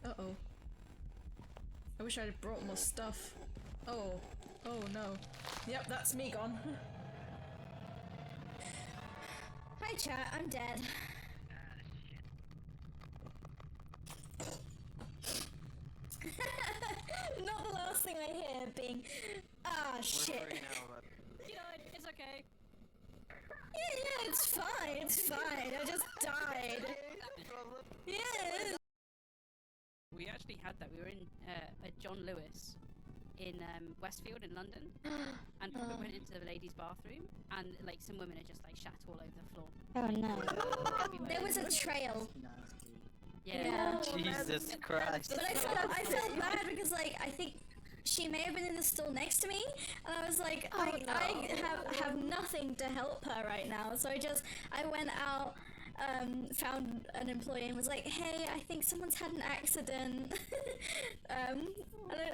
Uh-oh. I wish I'd brought more stuff. Oh. Oh no. Yep, that's me gone. Hi chat, I'm dead. Not the last thing I hear being, shit. You know, it's okay. Yeah, it's fine, it's fine. I just died. Yeah. We actually had that. We were in at John Lewis in Westfield in London, and we went into the ladies' bathroom, and like some women had just like shat all over the floor. Oh no. There was a trail. Yeah. Jesus Christ. But I felt bad because like I think she may have been in the stall next to me, and I was like, I have nothing to help her right now. So I went out, found an employee and was like, hey, I think someone's had an accident. And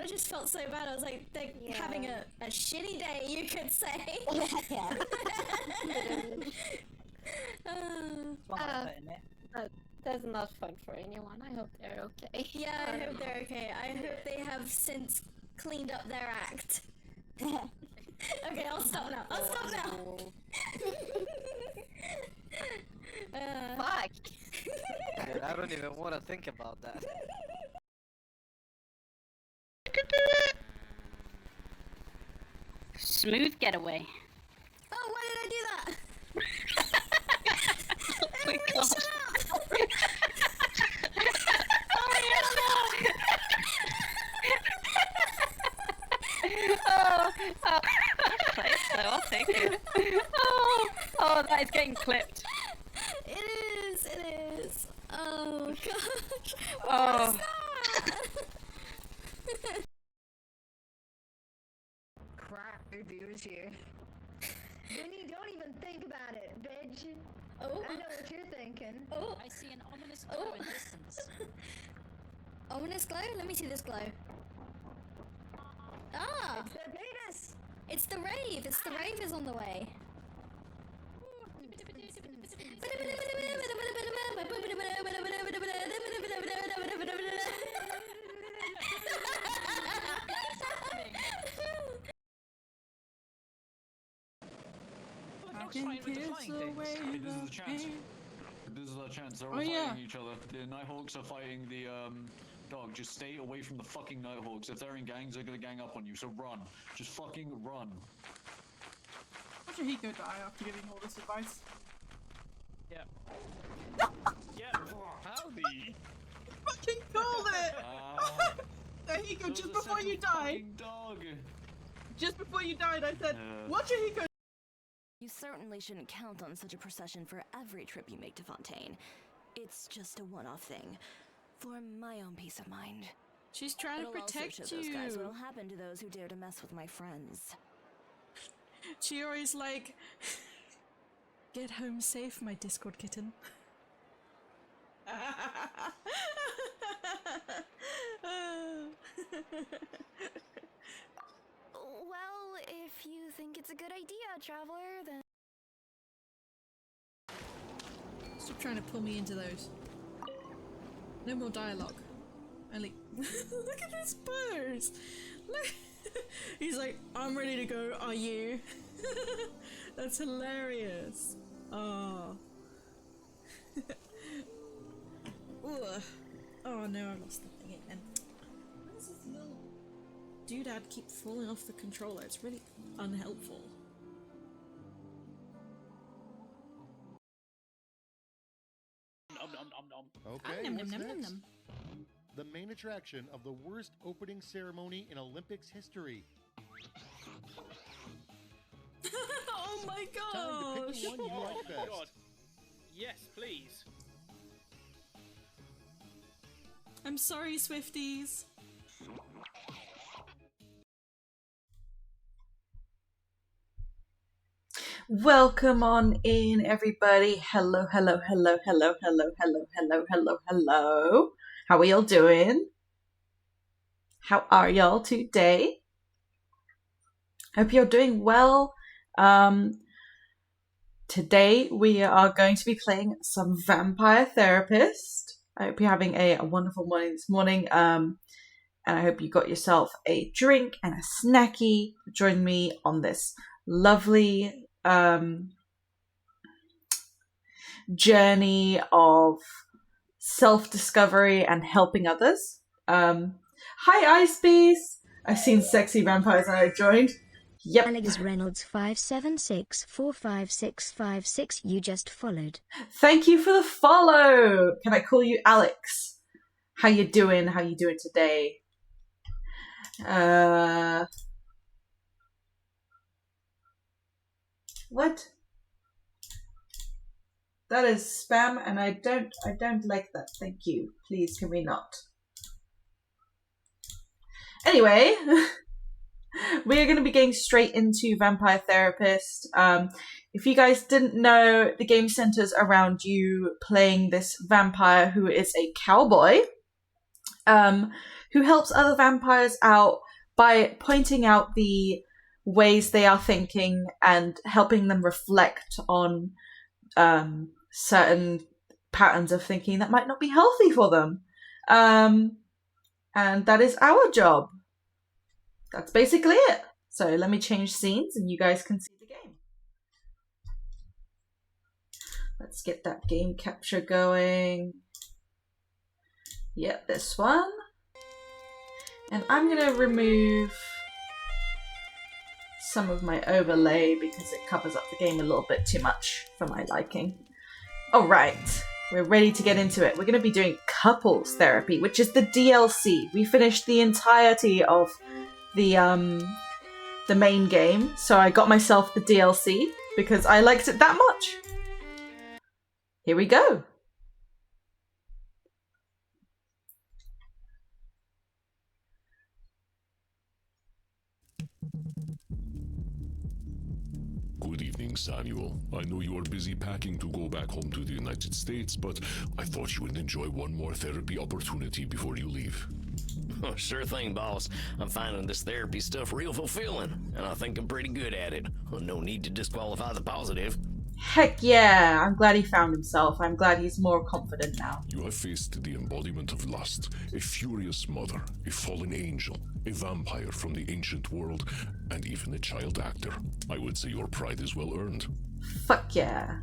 I just felt so bad. I was like, they're having a shitty day, you could say. That's not fun for anyone. I hope they're okay. Yeah, I hope they're okay. I hope they have since cleaned up their act. Okay, I'll stop now. Fuck! Dude, I don't even want to think about that. Smooth getaway. Oh, why did I do that? Oh my god. Shut up! I'll take it. Oh, that is getting clipped. It is. Oh gosh. Oh. Crap reviews here. Vinny, don't even think about it, bitch. Oh. I know what you're thinking. Oh. I see an ominous glow in distance. Ominous glow? Let me see this glow. Ah! It's their penis! It's the rave! It's the rave is on the way. This is a chance. This is a chance. They're all fighting each other. The Nighthawks are fighting the dog. Just stay away from the fucking Nighthawks. If they're in gangs, they're gonna gang up on you. So run. Just fucking run. Watch Hiko die after giving all this advice. Yeah. Yeah. Howdy. Fucking called it! Hiko, just before you died. Dog. Just before you died, I said, watch Hiko. You certainly shouldn't count on such a procession for every trip you make to Fontaine. It's just a one-off thing, for my own peace of mind. She's trying to protect also show you. those guys what'll happen to those who dare to mess with my friends. Chiori's like, get home safe, my Discord kitten. Well, if you think it's a good idea, Traveler, then... Stop trying to pull me into those. No more dialogue. Only look at this pose. Look. He's like, I'm ready to go. Are you? That's hilarious. Oh. Oh no, I lost the thing again. Why does this little doodad keep falling off the controller? It's really unhelpful. Okay, what's next? The main attraction of the worst opening ceremony in Olympics history. Oh my Time to gosh! pick the one you like best. God. Yes, please. I'm sorry, Swifties. Welcome on in, everybody. Hello, hello, hello, hello, hello, hello, hello, hello, hello. How are y'all doing? How are y'all today? Hope you're doing well. Today we are going to be playing some Vampire Therapist. I hope you're having a wonderful morning this morning. And I hope you got yourself a drink and a snacky to join me on this lovely journey of self-discovery and helping others. Hi, Ice Beast! I've seen sexy vampires and I joined. Yep. Alex Reynolds 576456556. You just followed. Thank you for the follow. Can I call you Alex? How you doing? How you doing today? What? That is spam, and I don't like that. Thank you. Please, can we not? Anyway. We are going to be getting straight into Vampire Therapist. If you guys didn't know, the game centers around you playing this vampire who is a cowboy, who helps other vampires out by pointing out the ways they are thinking and helping them reflect on certain patterns of thinking that might not be healthy for them. And that is our job. That's basically it. So let me change scenes and you guys can see the game. Let's get that game capture going. Yep, this one. And I'm going to remove some of my overlay because it covers up the game a little bit too much for my liking. Alright, we're ready to get into it. We're going to be doing couples therapy, which is the DLC. We finished the entirety of the main game, so I got myself the DLC because I liked it that much. Here we go. Good evening, Samuel. I know you are busy packing to go back home to the United States, but I thought you would enjoy one more therapy opportunity before you leave. Oh, sure thing, boss. I'm finding this therapy stuff real fulfilling, and I think I'm pretty good at it. Well, no need to disqualify the positive. Heck yeah, I'm glad he found himself. I'm glad he's more confident now. You have faced the embodiment of lust, a furious mother, a fallen angel, a vampire from the ancient world, and even a child actor. I would say your pride is well earned. Fuck yeah.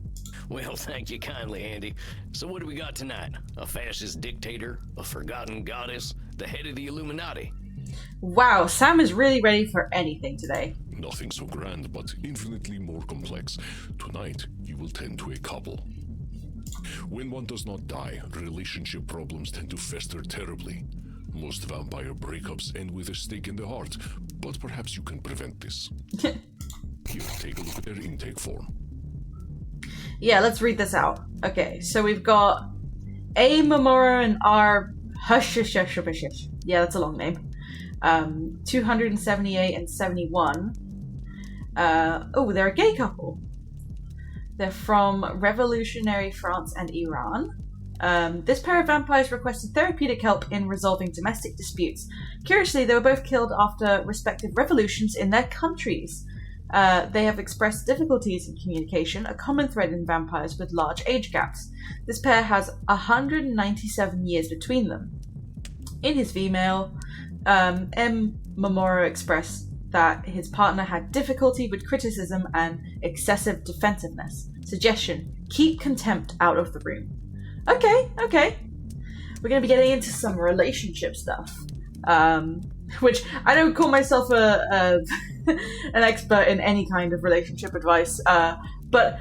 Well, thank you kindly, Andy. So what do we got tonight? A fascist dictator? A forgotten goddess? The head of the Illuminati? Wow, Sam is really ready for anything today. Nothing so grand, but infinitely more complex. Tonight, you will tend to a couple. When one does not die, relationship problems tend to fester terribly. Most vampire breakups end with a stake in the heart, but perhaps you can prevent this. Here, take a look at their intake form. Yeah, let's read this out. Okay, so we've got A. Momoro and R. Hushishishibishish. Yeah, that's a long name. 278 and 71. Oh, they're a gay couple. They're from revolutionary France and Iran. This pair of vampires requested therapeutic help in resolving domestic disputes. Curiously, they were both killed after respective revolutions in their countries. They have expressed difficulties in communication, a common thread in vampires with large age gaps. This pair has 197 years between them. In his V-mail, M. Momoro expressed that his partner had difficulty with criticism and excessive defensiveness. Suggestion: keep contempt out of the room. Okay. We're going to be getting into some relationship stuff. Which I don't call myself an expert in any kind of relationship advice, but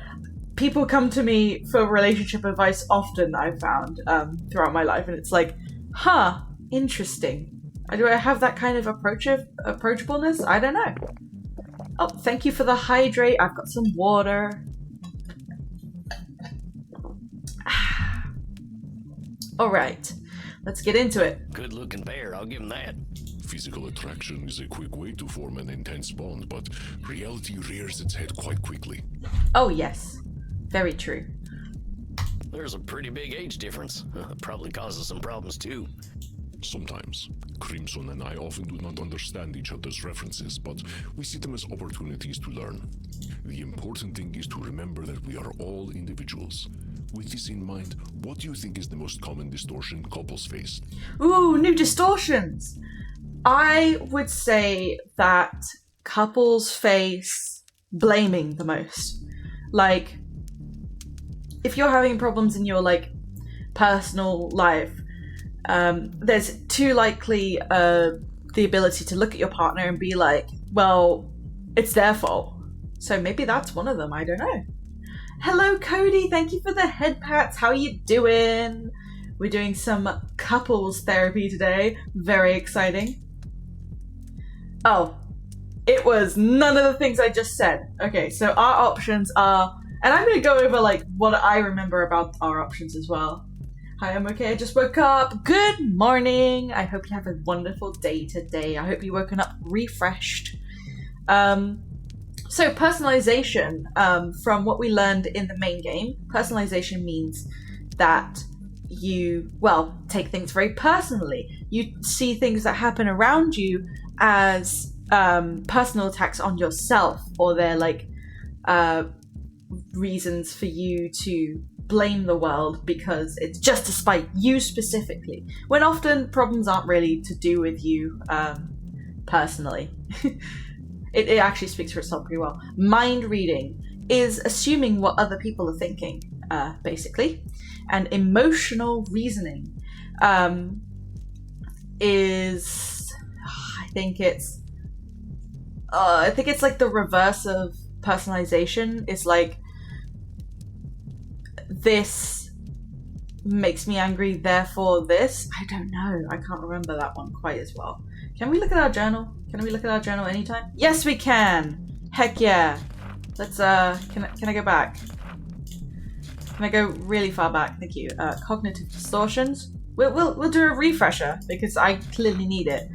people come to me for relationship advice often, I've found, throughout my life, and it's like, interesting. Do I have that kind of approachableness? I don't know. Oh, thank you for the hydrate. I've got some water. Alright, let's get into it. Good looking pair, I'll give him that. Physical attraction is a quick way to form an intense bond, but reality rears its head quite quickly. Oh yes, very true. There's a pretty big age difference. Probably causes some problems too. Sometimes. Crimson and I often do not understand each other's references, but we see them as opportunities to learn. The important thing is to remember that we are all individuals. With this in mind, what do you think is the most common distortion couples face? Ooh, new distortions! I would say that couples face blaming the most. Like, if you're having problems in your, like, personal life, there's too likely the ability to look at your partner and be like, well, it's their fault. So maybe that's one of them, I don't know. Hello, Cody. Thank you for the head pats. How are you doing? We're doing some couples therapy today. Very exciting. Oh, it was none of the things I just said. Okay, so our options are, and I'm going to go over like what I remember about our options as well. Hi, I'm okay. I just woke up. Good morning. I hope you have a wonderful day today. I hope you've woken up refreshed. So personalization, from what we learned in the main game, personalization means that you, well, take things very personally. You see things that happen around you as personal attacks on yourself, or they're like reasons for you to blame the world because it's just to spite you specifically, when often problems aren't really to do with you personally. It actually speaks for itself pretty well. Mind reading is assuming what other people are thinking, basically. And emotional reasoning is, I think it's like the reverse of personalization. It's like, this makes me angry, therefore this. I don't know. I can't remember that one quite as well. Can we look at our journal? Can we look at our journal anytime? Yes, we can! Heck yeah! Let's, can I go back? Can I go really far back? Thank you. Cognitive distortions. We'll do a refresher, because I clearly need it.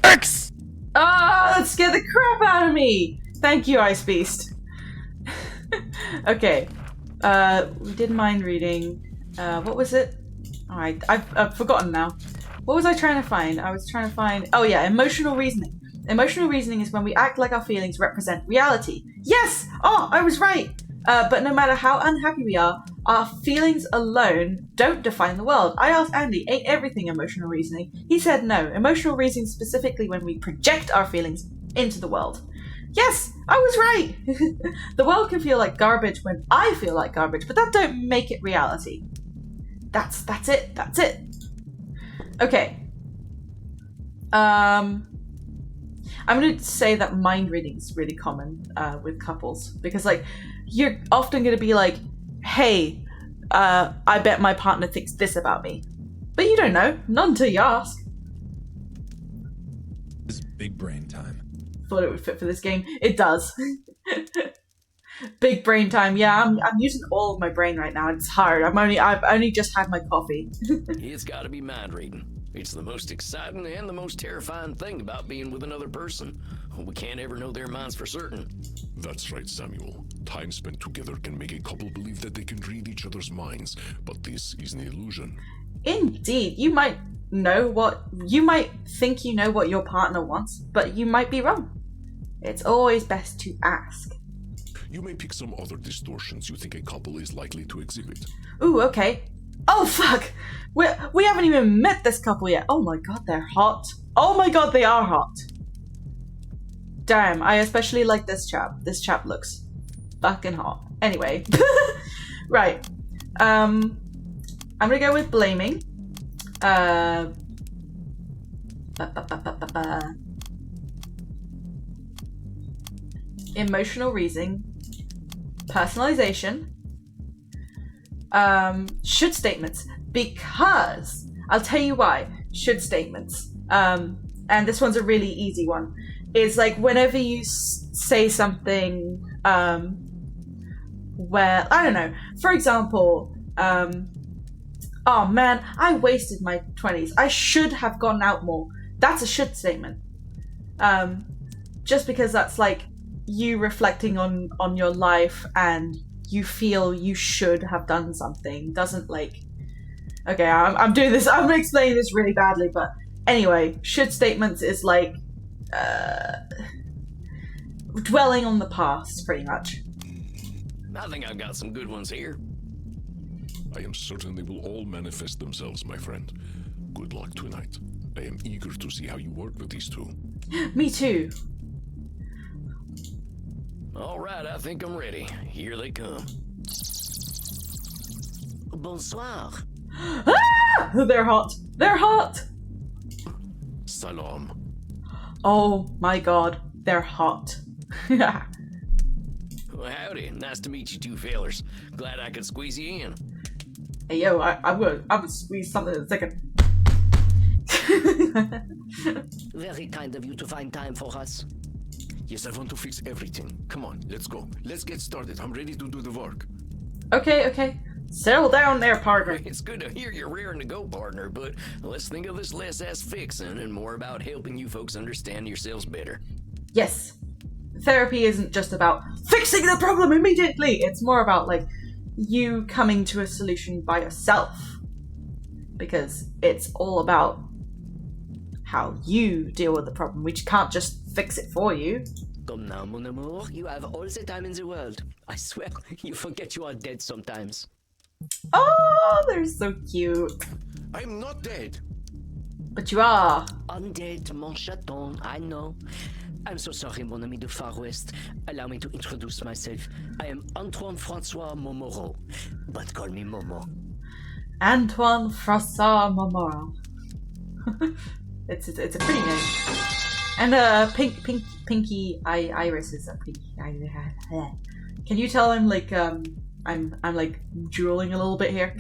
X! Ah, that scared the crap out of me! Thank you, Ice Beast. Okay. We did mind reading. What was it? Alright, I've forgotten now. What was I trying to find? I was trying to find... Oh yeah, emotional reasoning. Emotional reasoning is when we act like our feelings represent reality. Yes! Oh, I was right! But no matter how unhappy we are, our feelings alone don't define the world. I asked Andy, ain't everything emotional reasoning? He said no. Emotional reasoning specifically when we project our feelings into the world. Yes, I was right! The world can feel like garbage when I feel like garbage, but that don't make it reality. That's it. Okay. I'm going to say that mind reading is really common with couples, because like you're often going to be like, hey, I bet my partner thinks this about me. But you don't know, not until you ask. It's big brain time. Thought it would fit for this game. It does. Big brain time. Yeah, I'm using all of my brain right now. It's hard. I've only just had my coffee. It's got to be mind reading. It's the most exciting and the most terrifying thing about being with another person. We can't ever know their minds for certain. That's right, Samuel. Time spent together can make a couple believe that they can read each other's minds, but this is an illusion. Indeed. You might think you know what your partner wants, but you might be wrong. It's always best to ask. You may pick some other distortions you think a couple is likely to exhibit. Ooh, okay. Oh, fuck! We haven't even met this couple yet. Oh my god, they're hot. Oh my god, they are hot. Damn, I especially like this chap. This chap looks fucking hot. Anyway. Right. I'm gonna go with blaming. Emotional reasoning. Personalization. Should statements, because I'll tell you why. Should statements, and this one's a really easy one. Is like whenever you say something, where I don't know. For example, oh man, I wasted my 20s. I should have gone out more. That's a should statement. Just because that's like you reflecting on your life and you feel you should have done something. Doesn't like... Okay, I'm doing this, I'm explaining this really badly, but anyway, should statements is like dwelling on the past, pretty much. I think I've got some good ones here. I am certain they will all manifest themselves, my friend. Good luck tonight. I am eager to see how you work with these two. Me too. All right, I think I'm ready. Here they come. Bonsoir. Ah! They're hot. They're hot. Salam. Oh my god, they're hot. Well, howdy. Nice to meet you two fellers. Glad I could squeeze you in. Hey yo, I'm gonna squeeze something in a second. Very kind of you to find time for us. Yes, I want to fix everything. Come on, let's go. Let's get started. I'm ready to do the work. Okay. Settle down there, partner. It's good to hear you're raring to go, partner, but let's think of this less as fixing and more about helping you folks understand yourselves better. Yes. Therapy isn't just about fixing the problem immediately. It's more about, like, you coming to a solution by yourself. Because it's all about how you deal with the problem. We can't just fix it for you. Come now, mon amour. You have all the time in the world. I swear, you forget you are dead sometimes. Oh, they're so cute. I'm not dead. But you are. Undead, mon chaton. I know. I'm so sorry, mon ami du Far West. Allow me to introduce myself. I am Antoine Francois Momoro, but call me Momo. Antoine Francois Momoro. It's a pretty name. And Pinky Iris is a Pinky. Can you tell him, like, I'm like drooling a little bit here.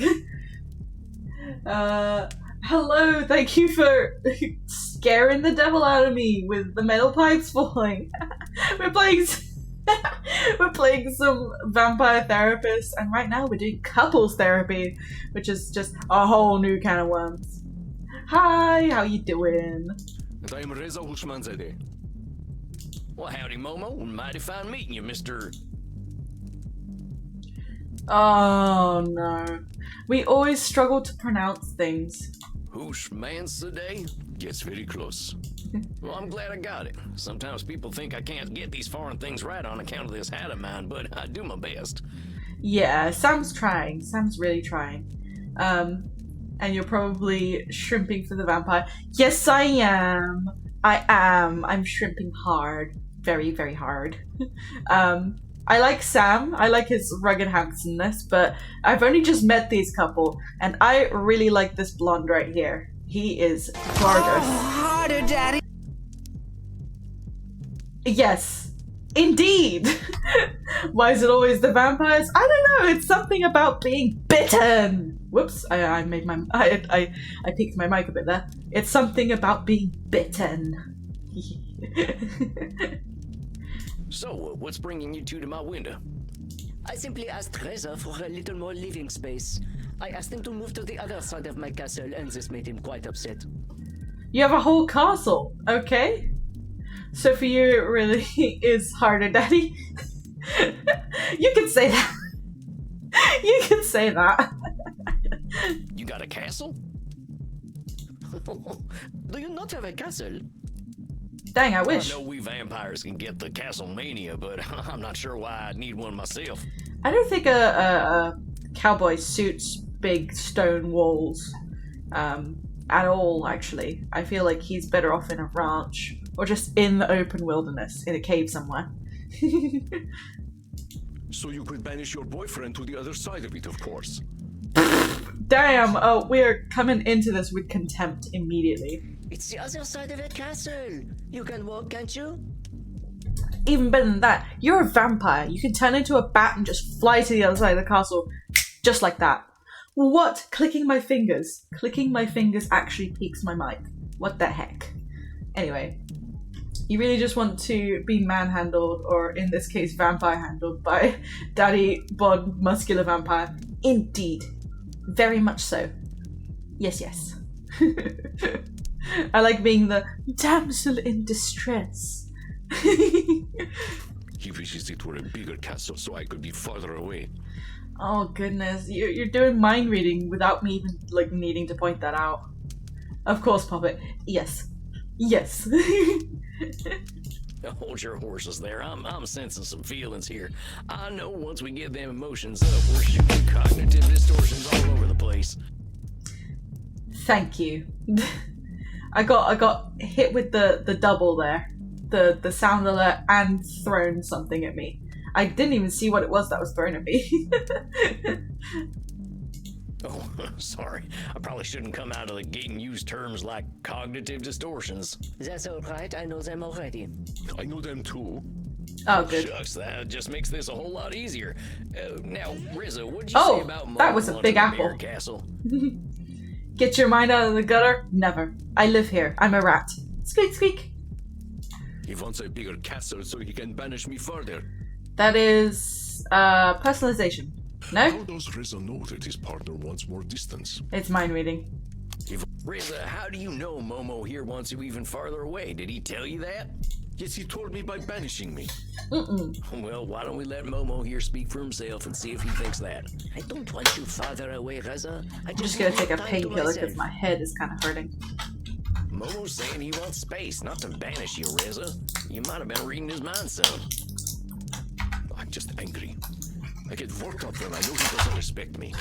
Hello, thank you for scaring the devil out of me with the metal pipes falling. We're playing some vampire therapists, and right now we're doing couples therapy, which is just a whole new can of worms. Hi, how you doing? And I am Reza Hushmanzadeh. Well, howdy, Momo. Mighty fine meeting you, Mr. Oh no. We always struggle to pronounce things. Hushmanzadeh gets very close. Well, I'm glad I got it. Sometimes people think I can't get these foreign things right on account of this hat of mine, but I do my best. Yeah, Sam's trying. Sam's really trying. And you're probably shrimping for the vampire. Yes, I am. I am. I'm shrimping hard. Very, very hard. I like Sam. I like his rugged handsomeness, but I've only just met these couple, and I really like this blonde right here. He is gorgeous. Oh, harder, Daddy. Yes, indeed. Why is it always the vampires? I don't know. It's something about being bitten. Whoops! I made my I peeked my mic a bit there. It's something about being bitten. So, what's bringing you two to my window? I simply asked Reza for a little more living space. I asked him to move to the other side of my castle, and this made him quite upset. You have a whole castle, okay? So for you, it really is harder, Daddy. You can say that. You can say that. You got a castle? Do you not have a castle? Dang, I wish. I know we vampires can get the castle mania, but I'm not sure why I'd need one myself. I don't think a cowboy suits big stone walls at all, actually. I feel like he's better off in a ranch or just in the open wilderness, in a cave somewhere. So you could banish your boyfriend to the other side of it, of course. Damn, oh, we are coming into this with contempt immediately. It's the other side of the castle. You can walk, can't you? Even better than that, you're a vampire. You can turn into a bat and just fly to the other side of the castle just like that. What? Clicking my fingers. Clicking my fingers actually peaks my mic. What the heck? Anyway, you really just want to be manhandled, or in this case, vampire handled by Daddy Bod Muscular Vampire. Indeed. Very much so. Yes, yes. I like being the damsel in distress. He wishes it were a bigger castle so I could be farther away. Oh goodness, you're doing mind reading without me even like needing to point that out. Of course, Puppet. Yes. Yes. Hold your horses there. I'm sensing some feelings here. I know once we get them emotions up, we're shooting cognitive distortions all over the place. Thank you. I got hit with the double there. The sound alert and thrown something at me. I didn't even see what it was that was thrown at me. Oh, sorry. I probably shouldn't come out of the gate and use terms like cognitive distortions. That's alright, I know them already. I know them too. Oh, good. Shucks, that just makes this a whole lot easier. Now, Rizzo, what'd you say about that was a big apple. Castle? Get your mind out of the gutter? Never. I live here. I'm a rat. Squeak, squeak. He wants a bigger castle so he can banish me further. That is personalization. No? How does Rizzo know that his partner wants more distance? It's mind reading. Rizzo, how do you know Momo here wants you even farther away? Did he tell you that? Yes, he told me by banishing me. Well, why don't we let Momo here speak for himself and see if he thinks that? I don't want you farther away, Reza. I'm just gonna take a painkiller because my head is kind of hurting. Momo's saying he wants space, not to banish you, Rizzo. You might have been reading his mind, son. I'm just angry. I get worked up when I know he doesn't respect me.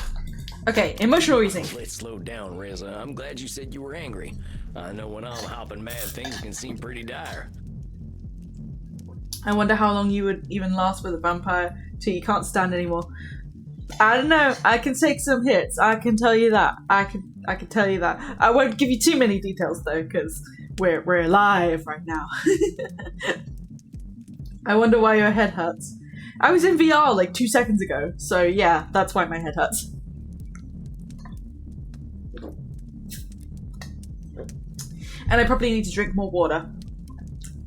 Okay, emotional reasoning. Let's slow down, Reza. I'm glad you said you were angry. I know when I'm hopping mad, things can seem pretty dire. I wonder how long you would even last with a vampire till you can't stand anymore. I don't know. I can take some hits. I can tell you that. I can tell you that. I won't give you too many details though, because we're live right now. I wonder why your head hurts. I was in VR like 2 seconds ago, so yeah, that's why my head hurts. And I probably need to drink more water.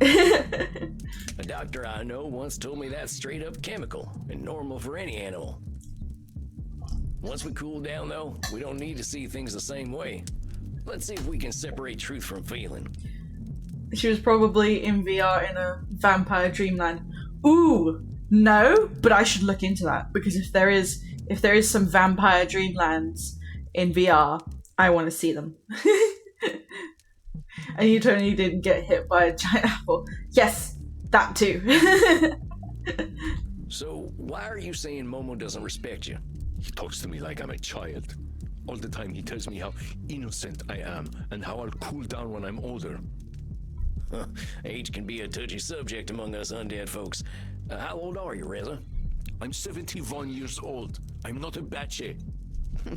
A doctor I know once told me that's straight up chemical and normal for any animal. Once we cool down though, we don't need to see things the same way. Let's see if we can separate truth from feeling. She was probably in VR in a vampire dreamland. Ooh, no, but I should look into that because if there is some vampire dreamlands in VR, I want to see them. And you totally didn't get hit by a giant apple. Yes, that too. So why are you saying Momo doesn't respect you? He talks to me like I'm a child. All the time he tells me how innocent I am and how I'll cool down when I'm older. Age can be a touchy subject among us undead folks. How old are you, Reza? I'm 71 years old. I'm not a bache.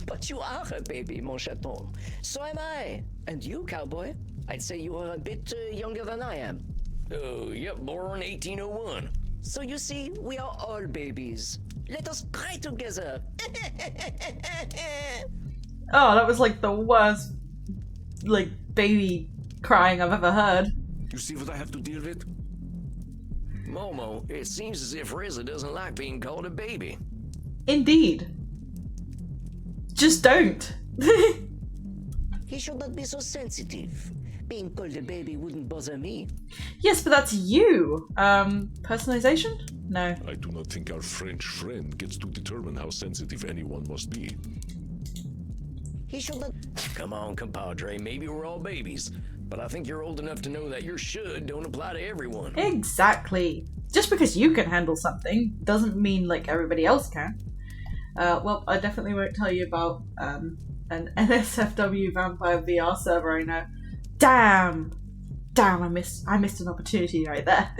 But you are a baby, mon chaton. So am I. And you, cowboy? I'd say you are a bit younger than I am. Oh, yep, born 1801. So you see, we are all babies. Let us cry together. Oh, that was like the worst, like, baby crying I've ever heard. You see what I have to deal with? Momo, it seems as if Reza doesn't like being called a baby. Indeed. Just don't. He should not be so sensitive. Being called a baby wouldn't bother me. Yes, but that's you. Personalization? No. I do not think our French friend gets to determine how sensitive anyone must be. He should not. Come on, compadre. Maybe we're all babies, but I think you're old enough to know that your should don't apply to everyone. Exactly. Just because you can handle something doesn't mean like everybody else can. Well, I definitely won't tell you about an NSFW vampire VR server I know. Damn, I missed an opportunity right there.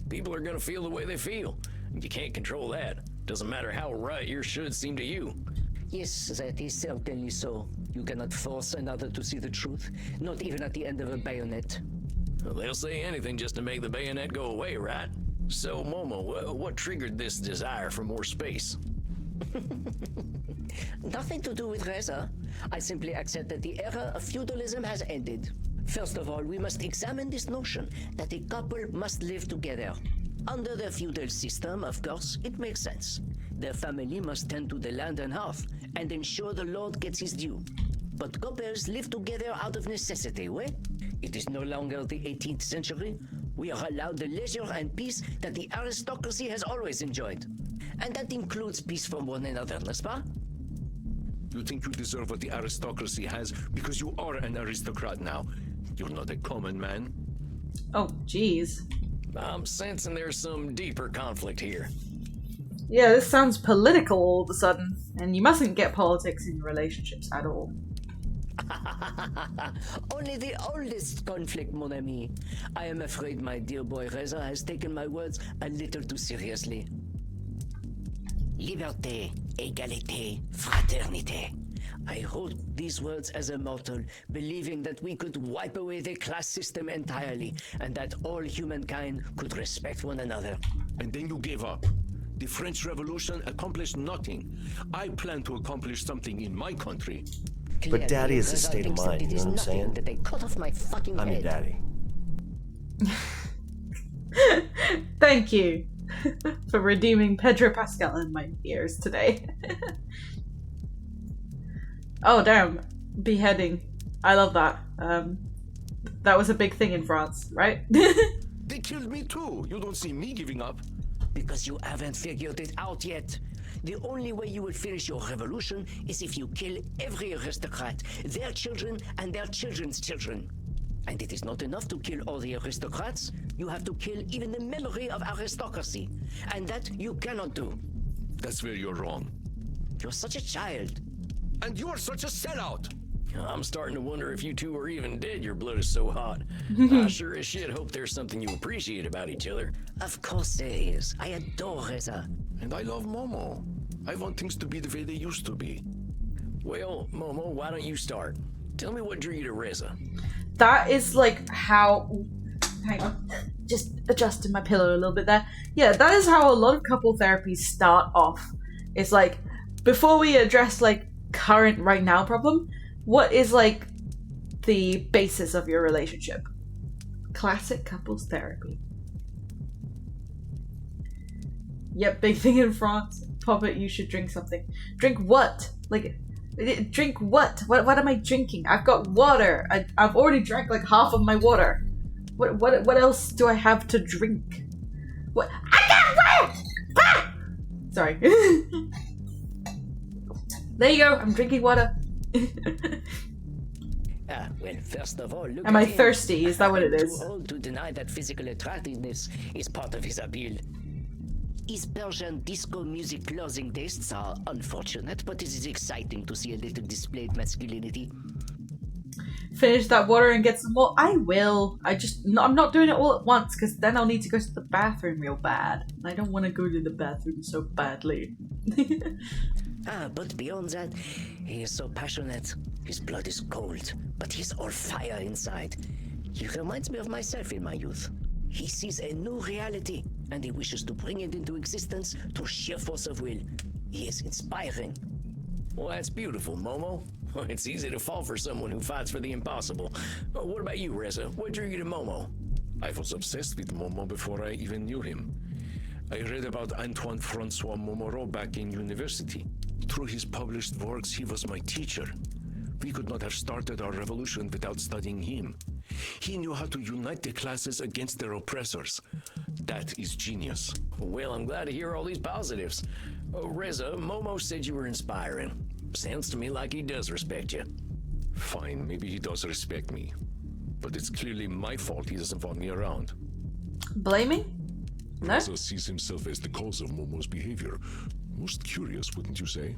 People are gonna feel the way they feel. You can't control that. Doesn't matter how right your should seem to you. Yes, that is certainly so. You cannot force another to see the truth, not even at the end of a bayonet. Well, they'll say anything just to make the bayonet go away, right? So, Momo, what triggered this desire for more space? Nothing to do with Reza. I simply accept that the era of feudalism has ended. First of all, we must examine this notion that a couple must live together. Under the feudal system, of course, it makes sense. The family must tend to the land and hearth and ensure the lord gets his due. But couples live together out of necessity, right? It is no longer the 18th century. We are allowed the leisure and peace that the aristocracy has always enjoyed. And that includes peace from one another, n'est-ce pas? You think you deserve what the aristocracy has because you are an aristocrat now. You're not a common man. Oh, jeez. I'm sensing there's some deeper conflict here. Yeah, this sounds political all of a sudden, and you mustn't get politics in your relationships at all. Only the oldest conflict, mon ami. I am afraid my dear boy Reza has taken my words a little too seriously. Liberté, égalité, fraternité. I wrote these words as a mortal, believing that we could wipe away the class system entirely, and that all humankind could respect one another. And then you gave up. The French Revolution accomplished nothing. I plan to accomplish something in my country. But Daddy is a state of mind, you know what I'm saying? That they cut off my fucking I'm your head. daddy. Thank you for redeeming Pedro Pascal in my ears today. Oh, damn. Beheading. I love that. That was a big thing in France, right? They killed me too. You don't see me giving up. Because you haven't figured it out yet. The only way you will finish your revolution is if you kill every aristocrat, their children and their children's children. And it is not enough to kill all the aristocrats. You have to kill even the memory of aristocracy. And that you cannot do. That's where you're wrong. You're such a child. And you're such a sellout. I'm starting to wonder if you two are even dead. Your blood is so hot. I sure as shit hope there's something you appreciate about each other. Of course there is. I adore Reza. And I love Momo. I want things to be the way they used to be. Well, Momo, why don't you start? Tell me what drew you to Reza. That is like how... Hang on. Just adjusting my pillow a little bit there. Yeah, that is how a lot of couple therapies start off. It's like, before we address like current right now problem, what is like the basis of your relationship? Classic couples therapy. Yep, big thing in France. Poppet, you should drink something. Drink what? Like, drink what? What am I drinking? I've got water. I've already drank like half of my water. What else do I have to drink? What? I got water! Ah! Sorry. There you go. I'm drinking water. Well, first of all, look Am at I him. thirsty? Is that what it is? Too old to deny that physical attractiveness is part of his appeal. His Persian disco music clothing tastes are unfortunate, but it is exciting to see a little displayed masculinity. Finish that water and get some more. I will. I'm not doing it all at once because then I'll need to go to the bathroom real bad. I don't want to go to the bathroom so badly. But beyond that, he is so passionate. His blood is cold, but he's all fire inside. He reminds me of myself in my youth. He sees a new reality, and he wishes to bring it into existence through sheer force of will. He is inspiring. Well, that's beautiful, Momo. It's easy to fall for someone who fights for the impossible. What about you, Reza? What drew you to Momo? I was obsessed with Momo before I even knew him. I read about Antoine Francois Momoro back in university. Through his published works, he was my teacher. We could not have started our revolution without studying him. He knew how to unite the classes against their oppressors. That is genius. Well, I'm glad to hear all these positives. Reza, Momo said you were inspiring. Sounds to me like he does respect you. Fine, maybe he does respect me. But it's clearly my fault he doesn't want me around. Blaming? No? Reza sees himself as the cause of Momo's behavior. Most curious, wouldn't you say?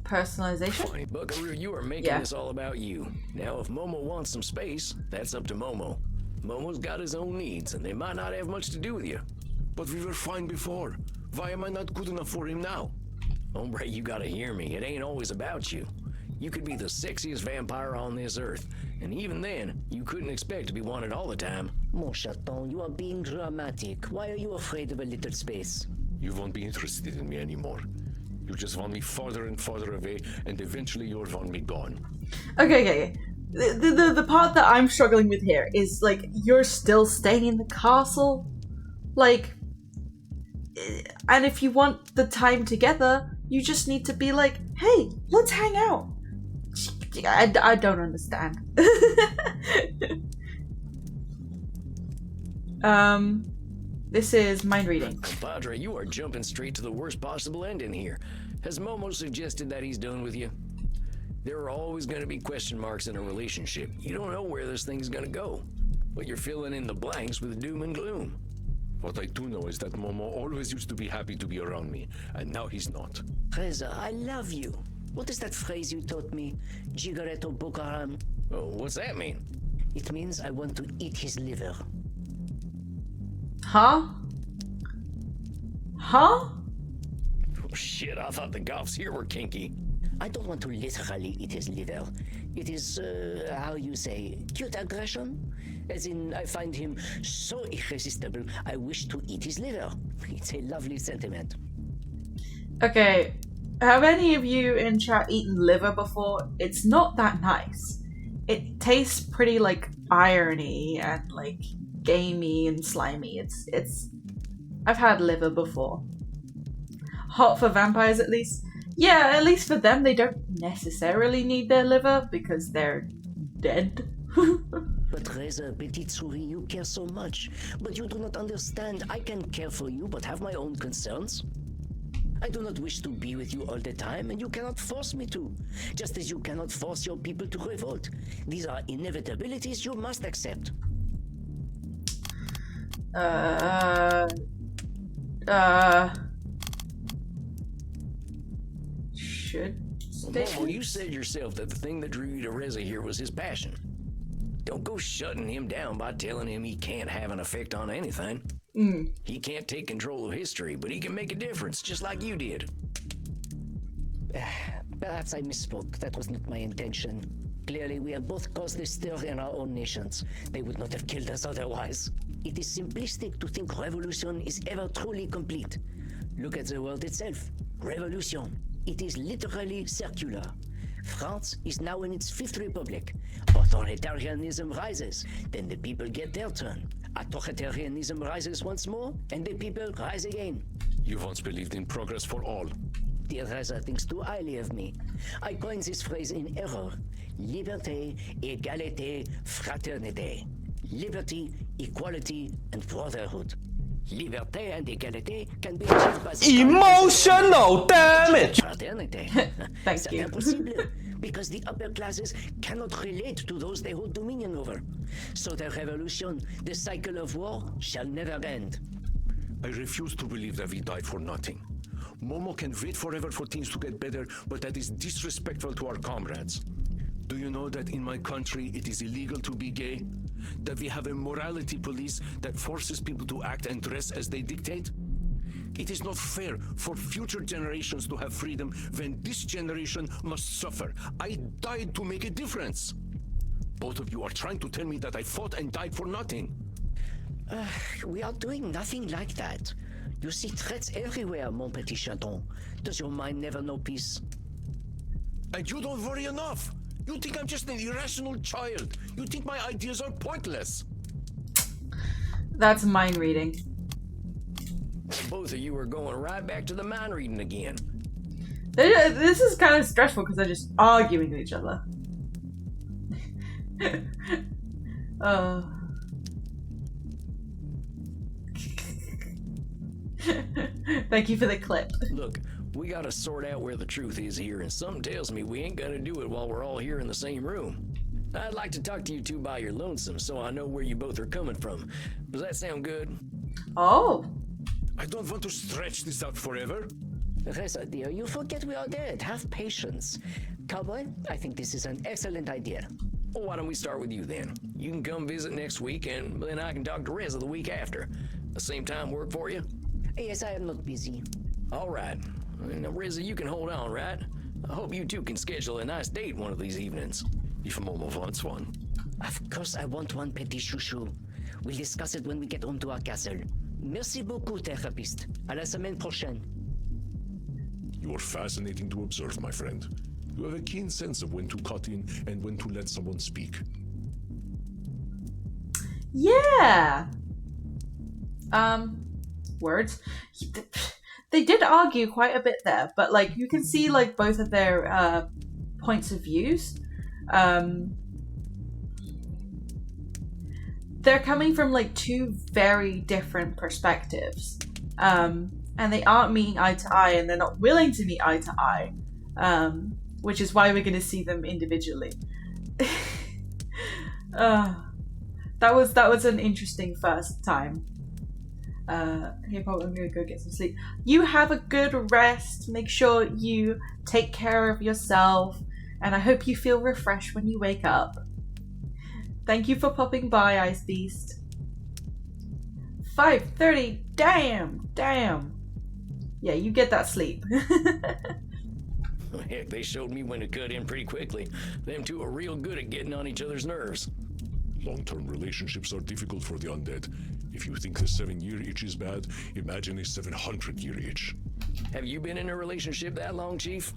Personalization? Fine, Buckaroo, you are making this all about you. Now, if Momo wants some space, that's up to Momo. Momo's got his own needs, and they might not have much to do with you. But we were fine before. Why am I not good enough for him now? Hombre, you gotta hear me. It ain't always about you. You could be the sexiest vampire on this earth, and even then, you couldn't expect to be wanted all the time. Mon chaton, you are being dramatic. Why are you afraid of a little space? You won't be interested in me anymore. You just want me farther and farther away, and eventually you'll want me gone. Okay. The part that I'm struggling with here is, like, you're still staying in the castle? Like, and if you want the time together, you just need to be like, hey, let's hang out. I don't understand. This is mind reading. Compadre, you are jumping straight to the worst possible ending here. Has Momo suggested that he's done with you? There are always going to be question marks in a relationship. You don't know where this thing's going to go. but you're filling in the blanks with doom and gloom. What I do know is that Momo always used to be happy to be around me, and now he's not. Reza, I love you. What is that phrase you taught me? Jigareto Bokaram? Oh, what's that mean? It means I want to eat his liver. Huh? Huh? Oh, shit, I thought the Goths here were kinky. I don't want to literally eat his liver. It is, how you say, cute aggression? As in, I find him so irresistible, I wish to eat his liver. It's a lovely sentiment. Okay, have any of you in chat eaten liver before? It's not that nice. It tastes pretty like irony and like gamey and slimy. It's I've had liver before. Hot for vampires at least. Yeah, at least for them they don't necessarily need their liver because they're dead. But Reza, Petite Souris, you care so much. But you do not understand. I can care for you, but have my own concerns. I do not wish to be with you all the time, and you cannot force me to. Just as you cannot force your people to revolt. These are inevitabilities you must accept. Should Momo, you said yourself that the thing that drew you to Reza here was his passion. Don't go shutting him down by telling him he can't have an effect on anything. He can't take control of history, but he can make a difference, just like you did. Perhaps I misspoke. That was not my intention. Clearly, we have both caused this stir in our own nations. They would not have killed us otherwise. It is simplistic to think revolution is ever truly complete. Look at the world itself. Revolution. It is literally circular. France is now in its 5th republic. Authoritarianism rises, then the people get their turn. Authoritarianism rises once more, and the people rise again. You once believed in progress for all. Dear Reza thinks too highly of me. I coined this phrase in error. Liberté, égalité, fraternité. Liberty, equality, and brotherhood. Liberté and égalité can be achieved by emotional damage. Fraternité. Thank you. Impossible, because the upper classes cannot relate to those they hold dominion over. So the revolution, the cycle of war, shall never end. I refuse to believe that we died for nothing. Momo can wait forever for things to get better, but that is disrespectful to our comrades. Do you know that in my country it is illegal to be gay? That we have a morality police that forces people to act and dress as they dictate? It is not fair for future generations to have freedom when this generation must suffer. I died to make a difference. Both of you are trying to tell me that I fought and died for nothing. We are doing nothing like that. You see threats everywhere, mon petit chaton. Does your mind never know peace? And you don't worry enough. You think I'm just an irrational child. You think my ideas are pointless. That's mind reading. Both of you are going right back to the mind reading again. This is kind of stressful because they're just arguing with each other. Thank you for the clip. Look, we gotta sort out where the truth is here, and something tells me we ain't gonna do it while we're all here in the same room. I'd like to talk to you two by your lonesome so I know where you both are coming from. Does that sound good? Oh. I don't want to stretch this out forever. Reza, dear, you forget we are dead. Have patience. Cowboy, I think this is an excellent idea. Well, why don't we start with you then? You can come visit next week, and then I can talk to Reza the week after. The same time work for you? Yes, I am not busy. All right. Now, Reza, you can hold on, right? I hope you two can schedule a nice date one of these evenings. If Momo wants one. Of course I want one, petit chouchou. We'll discuss it when we get home to our castle. Merci beaucoup, therapist. À la semaine prochaine. You are fascinating to observe, my friend. You have a keen sense of when to cut in and when to let someone speak. Yeah. Words. They did argue quite a bit there, but like you can see like both of their points of views. They're coming from like two very different perspectives. And they aren't meeting eye to eye, and they're not willing to meet eye to eye. Which is why we're going to see them individually. that was an interesting first time. Hey Pop, I'm gonna go get some sleep. You have a good rest. Make sure you take care of yourself, and I hope you feel refreshed when you wake up. Thank you for popping by, Ice Beast. 5:30. Damn. Yeah, you get that sleep. Heck, they showed me when to cut in pretty quickly. Them two are real good at getting on each other's nerves. Long-term relationships are difficult for the undead. If you think the 7-year itch is bad, imagine a 700-year itch. Have you been in a relationship that long, Chief?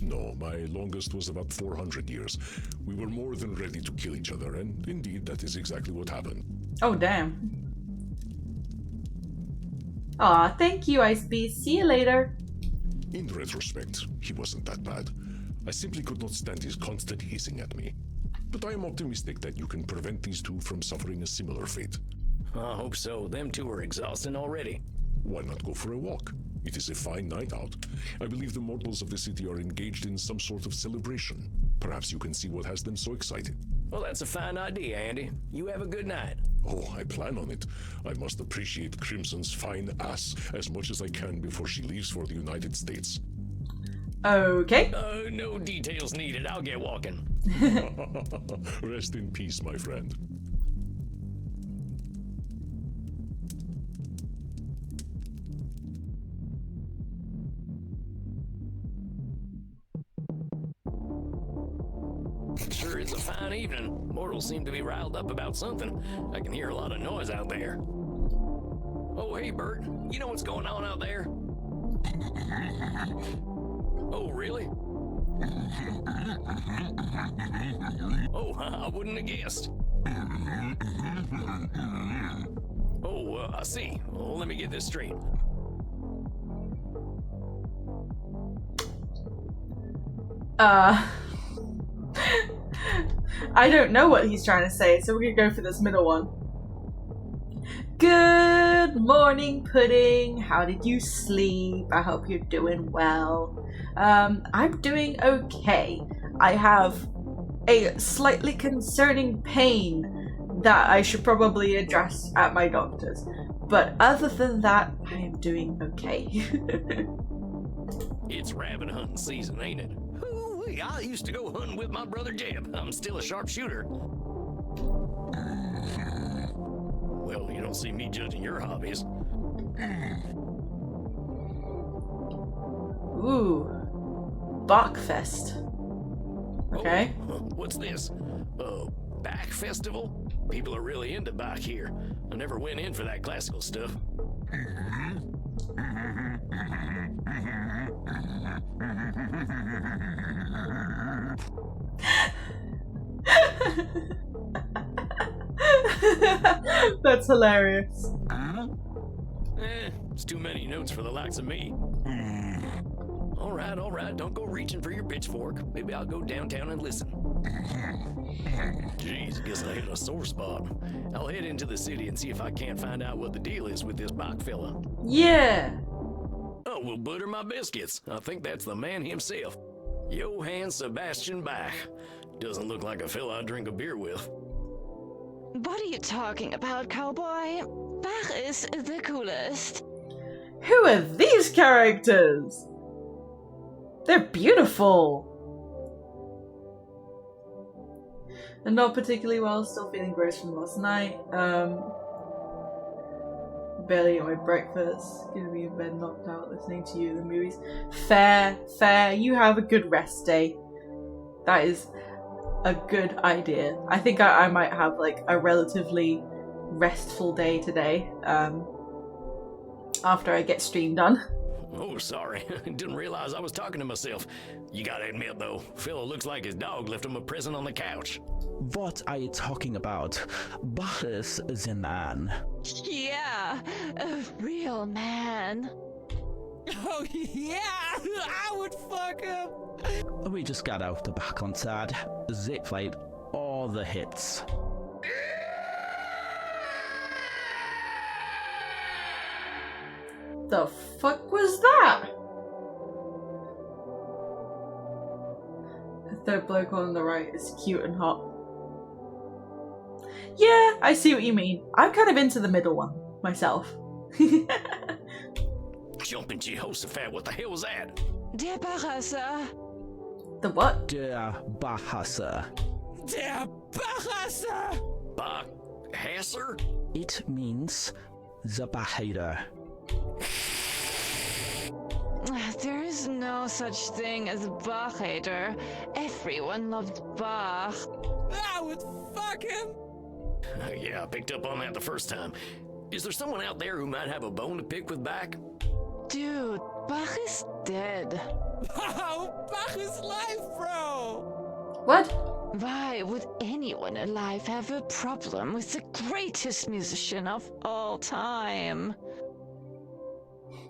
No, my longest was about 400 years. We were more than ready to kill each other, and indeed, that is exactly what happened. Oh, damn. Aw, thank you, Ice Beast. See you later. In retrospect, he wasn't that bad. I simply could not stand his constant hissing at me. But I am optimistic that you can prevent these two from suffering a similar fate. I hope so. Them two are exhausting already. Why not go for a walk? It is a fine night out. I believe the mortals of the city are engaged in some sort of celebration. Perhaps you can see what has them so excited. Well, that's a fine idea, Andy. You have a good night. Oh, I plan on it. I must appreciate Crimson's fine ass as much as I can before she leaves for the United States. Okay. No details needed. I'll get walking. Rest in peace, my friend. Sure, it's a fine evening. Mortals seem to be riled up about something. I can hear a lot of noise out there. Oh, hey, Bert. You know what's going on out there? Oh, really? Oh, I wouldn't have guessed. Oh, I see. Well, let me get this straight. I don't know what he's trying to say, so we're gonna go for this middle one. Good morning, Pudding. How did you sleep? I hope you're doing well. I'm doing okay. I have a slightly concerning pain that I should probably address at my doctor's. But other than that, I am doing okay. It's rabbit hunting season, ain't it? Ooh-wee, I used to go hunting with my brother Jeb. I'm still a sharpshooter. Well, you don't see me judging your hobbies. Ooh. Bachfest. Okay. Oh, what's this? Bach festival? People are really into Bach here. I never went in for that classical stuff. That's hilarious. It's too many notes for the likes of me. All right, don't go reaching for your pitchfork. Maybe I'll go downtown and listen. Jeez, guess I hit a sore spot. I'll head into the city and see if I can't find out what the deal is with this Bach fella. Yeah. Oh, well, butter my biscuits. I think that's the man himself. Johann Sebastian Bach. Doesn't look like a fella I'd drink a beer with. What are you talking about, cowboy? Bach is the coolest. Who are these characters? They're beautiful. And not particularly well, still feeling gross from last night. Barely ate my breakfast. Gonna be in bed knocked out listening to you in the movies. Fair. You have a good rest day. That is a good idea. I think I might have like a relatively restful day today. After I get stream done. Oh, sorry. Didn't realize I was talking to myself. You gotta admit, though, Phil looks like his dog left him a present on the couch. What are you talking about? Bach is the man. Yeah, a real man. Oh, yeah! I would fuck him! We just got out the Bach concert. They played all the hits. The fuck was that? The third bloke on the right is cute and hot. Yeah, I see what you mean. I'm kind of into the middle one myself. Jumping Jehoshaphat, what the hell was that? Der Barhasser. The what? Der Barhasser. Der Barhasser. Barhasser? It means the Bach-hater. There is no such thing as a Bach-hater. Everyone loved Bach. I would fuck him. Yeah, I picked up on that the first time. Is there someone out there who might have a bone to pick with Bach? Dude, Bach is dead. Oh, Bach is live, bro. What? Why would anyone alive have a problem with the greatest musician of all time?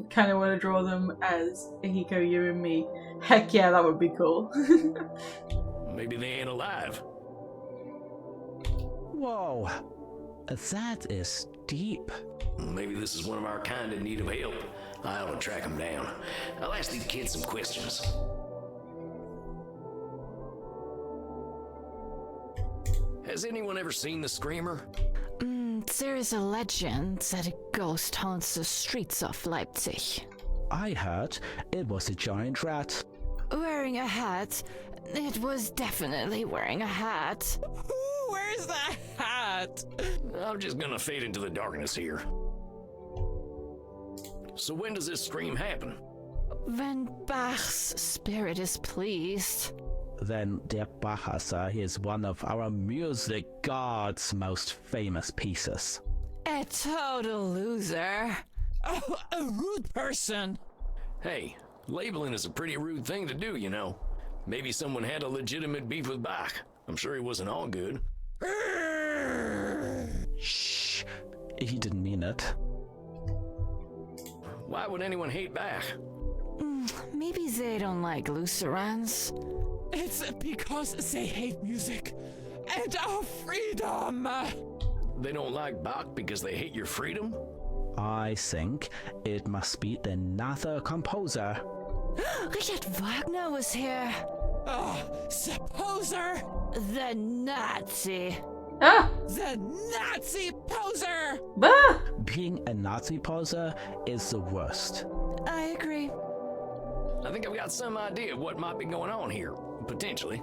Kind of want to draw them as Hiko, you and me. Heck yeah, that would be cool. Maybe they ain't alive. Whoa, that is deep. Maybe this is one of our kind in need of help. I ought to track them down. I'll ask these kids some questions. Has anyone ever seen the Screamer? There is a legend that a ghost haunts the streets of Leipzig. I heard it was a giant rat. Wearing a hat. It was definitely wearing a hat. Who wears that hat? I'm just gonna fade into the darkness here. So when does this scream happen? When Bach's spirit is pleased. Then Der Barhasser is one of our music god's most famous pieces. A total loser. Oh, a rude person. Hey, labeling is a pretty rude thing to do, you know. Maybe someone had a legitimate beef with Bach. I'm sure he wasn't all good. Shh, he didn't mean it. Why would anyone hate Bach? Maybe they don't like Lutherans. It's because they hate music and our freedom. They don't like Bach because they hate your freedom? I think it must be another composer. Richard Wagner was here. Oh, the poser. The Nazi. Ah! The Nazi poser. Ah! Being a Nazi poser is the worst. I agree. I think I've got some idea of what might be going on here. Potentially.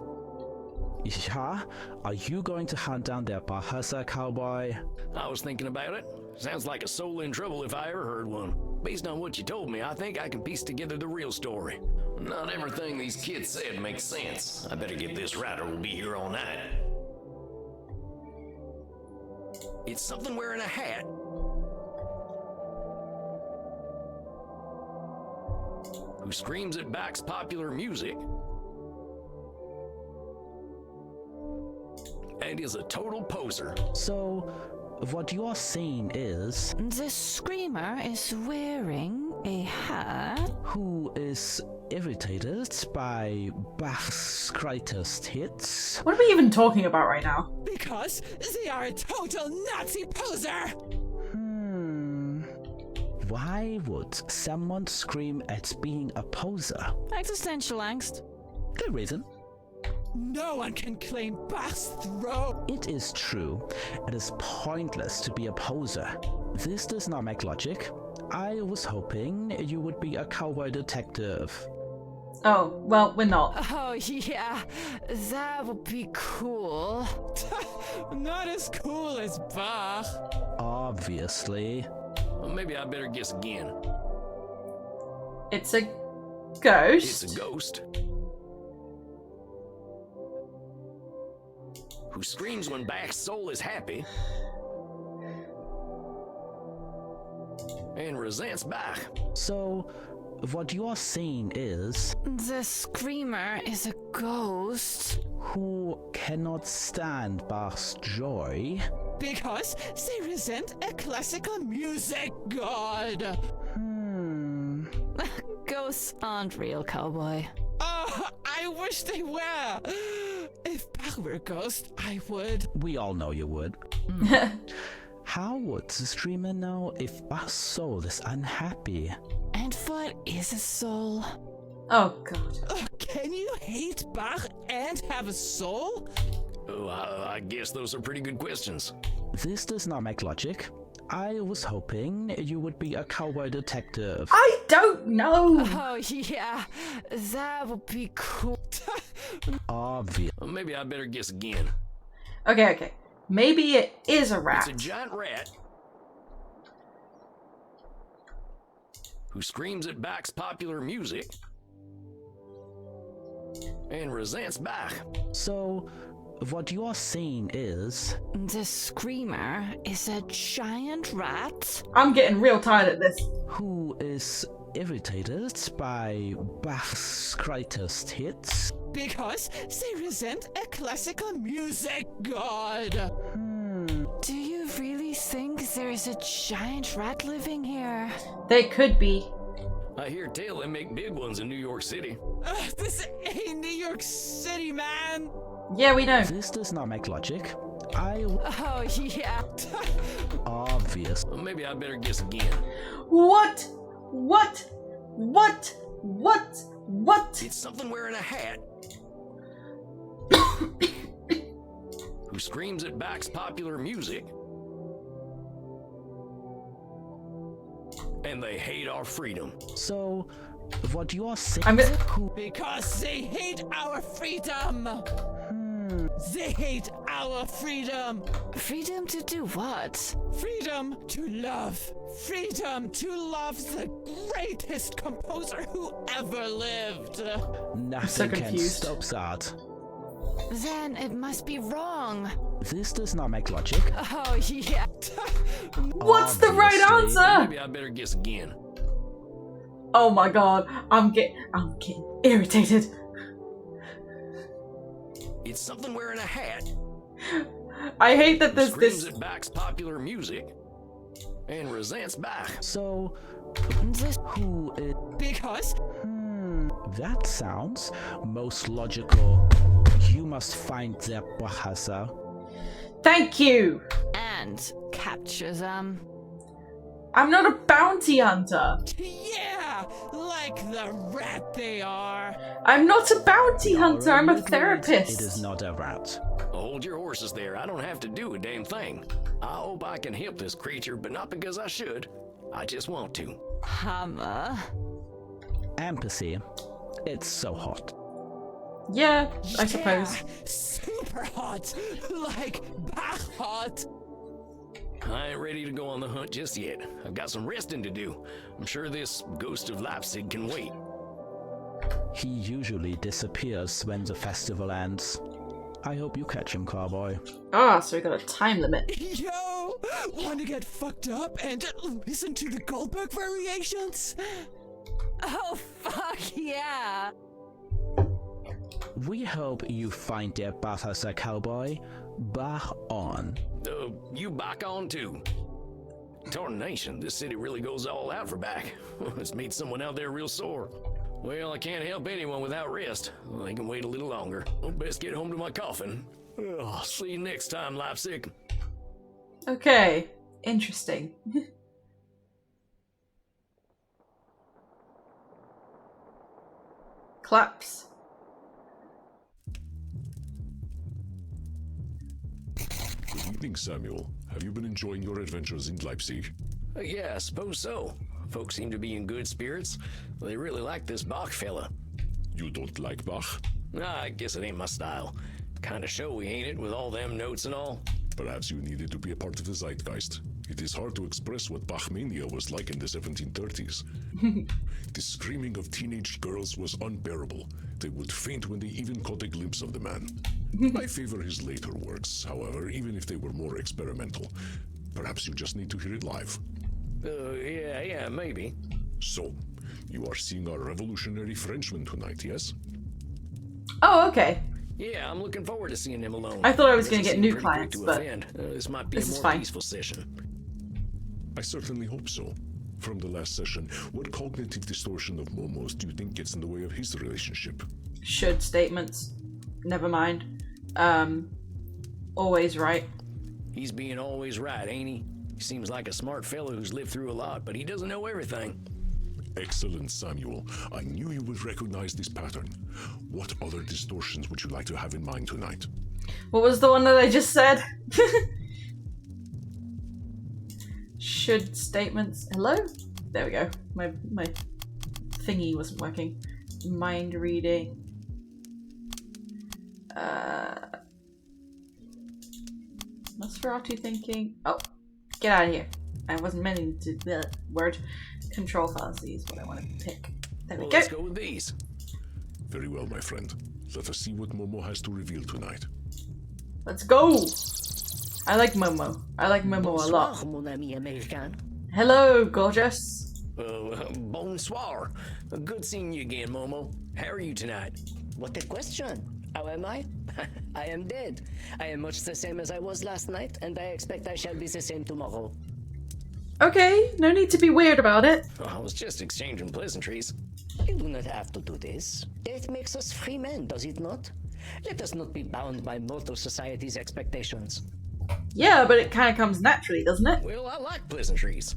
Yeah? Are you going to hunt down Der Barhasser, cowboy? I was thinking about it. Sounds like a soul in trouble if I ever heard one. Based on what you told me, I think I can piece together the real story. Not everything these kids said makes sense. I better get this right or we'll be here all night. It's something wearing a hat. Who screams at Bach's popular music and is a total poser. So, what you're saying is... The screamer is wearing a hat. Who is irritated by Bach's greatest hits? What are we even talking about right now? Because they are a total Nazi poser. Why would someone scream at being a poser? Existential angst. Good reason. No one can claim Bach's throne. It is true. It is pointless to be a poser. This does not make logic. I was hoping you would be a cowboy detective. Oh, well, we're not. Oh, yeah. That would be cool. Not as cool as Bach. Obviously. Well, maybe I better guess again. It's a ghost. It's a ghost. Who screams when Bach's soul is happy and resents Bach. So, what you are saying is... The screamer is a ghost. Who cannot stand Bach's joy. Because they resent a classical music god. Ghosts aren't real, cowboy. Oh, I wish they were. If Bach were a ghost, I would. We all know you would. How would the streamer know if Bach's soul is unhappy? And what is a soul? Oh, God. Can you hate Bach and have a soul? I guess those are pretty good questions. This does not make logic. I was hoping you would be a cowboy detective. I don't know. Oh, yeah. That would be cool. Obvious. Well, maybe I better guess again. Okay. Maybe it is a rat. It's a giant rat who screams at Bach's popular music and resents Bach. So, what you are saying is... The screamer is a giant rat? I'm getting real tired at this. Who is irritated by Bach's greatest hits? Because they resent a classical music god. Do you really think there's a giant rat living here? They could be. I hear tell they make big ones in New York City. This ain't New York City, man. Yeah, we know. This does not make logic. Oh, yeah. Obvious. Well, maybe I better guess again. What? It's something wearing a hat. Who screams at Bach's popular music. And they hate our freedom. So, what you are saying... Because they hate our freedom. They hate our freedom. Freedom to do what? Freedom to love. Freedom to love the greatest composer who ever lived. Nothing can stop that. Then it must be wrong. This does not make logic. Oh, yeah. What's the right answer? Maybe I better guess again. Oh my god, I'm getting irritated. It's something wearing a hat. I hate that there's screams this. At Bach's popular music and resents Bach. So, who is... Because? That sounds most logical. You must find their Bahasa. Thank you! And capture them. I'm not a bounty hunter. Yeah, like the rat they are. I'm not a bounty hunter, I'm a therapist. It is not a rat. Hold your horses there. I don't have to do a damn thing. I hope I can help this creature, but not because I should. I just want to. Hammer. Empathy. It's so hot. Yeah, I suppose. Super hot. Like Bach hot. I ain't ready to go on the hunt just yet. I've got some resting to do. I'm sure this ghost of Leipzig can wait. He usually disappears when the festival ends. I hope you catch him, cowboy. Ah, so we got a time limit. Yo, wanna get fucked up and listen to the Goldberg variations? Oh, fuck yeah! We hope you find their Bahasa, cowboy. Bach on. You Bach on too. Tarnation, this city really goes all out for Bach. It's made someone out there real sore. Well, I can't help anyone without rest. I can wait a little longer. I'll best get home to my coffin. I'll see you next time, Leipzig. Okay, interesting. Claps. Good evening, Samuel. Have you been enjoying your adventures in Leipzig? Yeah, I suppose so. Folks seem to be in good spirits. They really like this Bach fella. You don't like Bach? Nah, I guess it ain't my style. Kinda showy, ain't it, with all them notes and all? Perhaps you needed to be a part of the zeitgeist. It is hard to express what Bachmania was like in the 1730s. The screaming of teenage girls was unbearable. They would faint when they even caught a glimpse of the man. I favor his later works, however, even if they were more experimental. Perhaps you just need to hear it live. Yeah, maybe. So, you are seeing our revolutionary Frenchman tonight, yes? Oh, okay. Yeah, I'm looking forward to seeing him alone. I thought I was going Doesn't to get seem new pretty quick clients, to but offend. This might be this a is more fine. peaceful session. I certainly hope so. From the last session, what cognitive distortion of Momo's do you think gets in the way of his relationship? Should statements. Never mind. Always right. He's being always right, ain't he? He seems like a smart fellow who's lived through a lot, but he doesn't know everything. Excellent, Samuel. I knew you would recognize this pattern. What other distortions would you like to have in mind tonight? What was the one that I just said? Should statements... Hello? There we go. My thingy wasn't working. Mind reading. Nosferatu thinking. Oh, get out of here. I wasn't meaning to the word. Control fallacy is what I wanted to pick. There we go. Let's go with these. Very well, my friend. Let us see what Momo has to reveal tonight. Let's go! I like Momo. I like Momo a lot. Bonsoir, mon ami américain. Hello, gorgeous. Bonsoir. Good seeing you again, Momo. How are you tonight? What a question. How am I? I am dead. I am much the same as I was last night, and I expect I shall be the same tomorrow. Okay, no need to be weird about it. I was just exchanging pleasantries. You do not have to do this. Death makes us free men, does it not? Let us not be bound by mortal society's expectations. Yeah, but it kind of comes naturally, doesn't it? Well, I like pleasantries.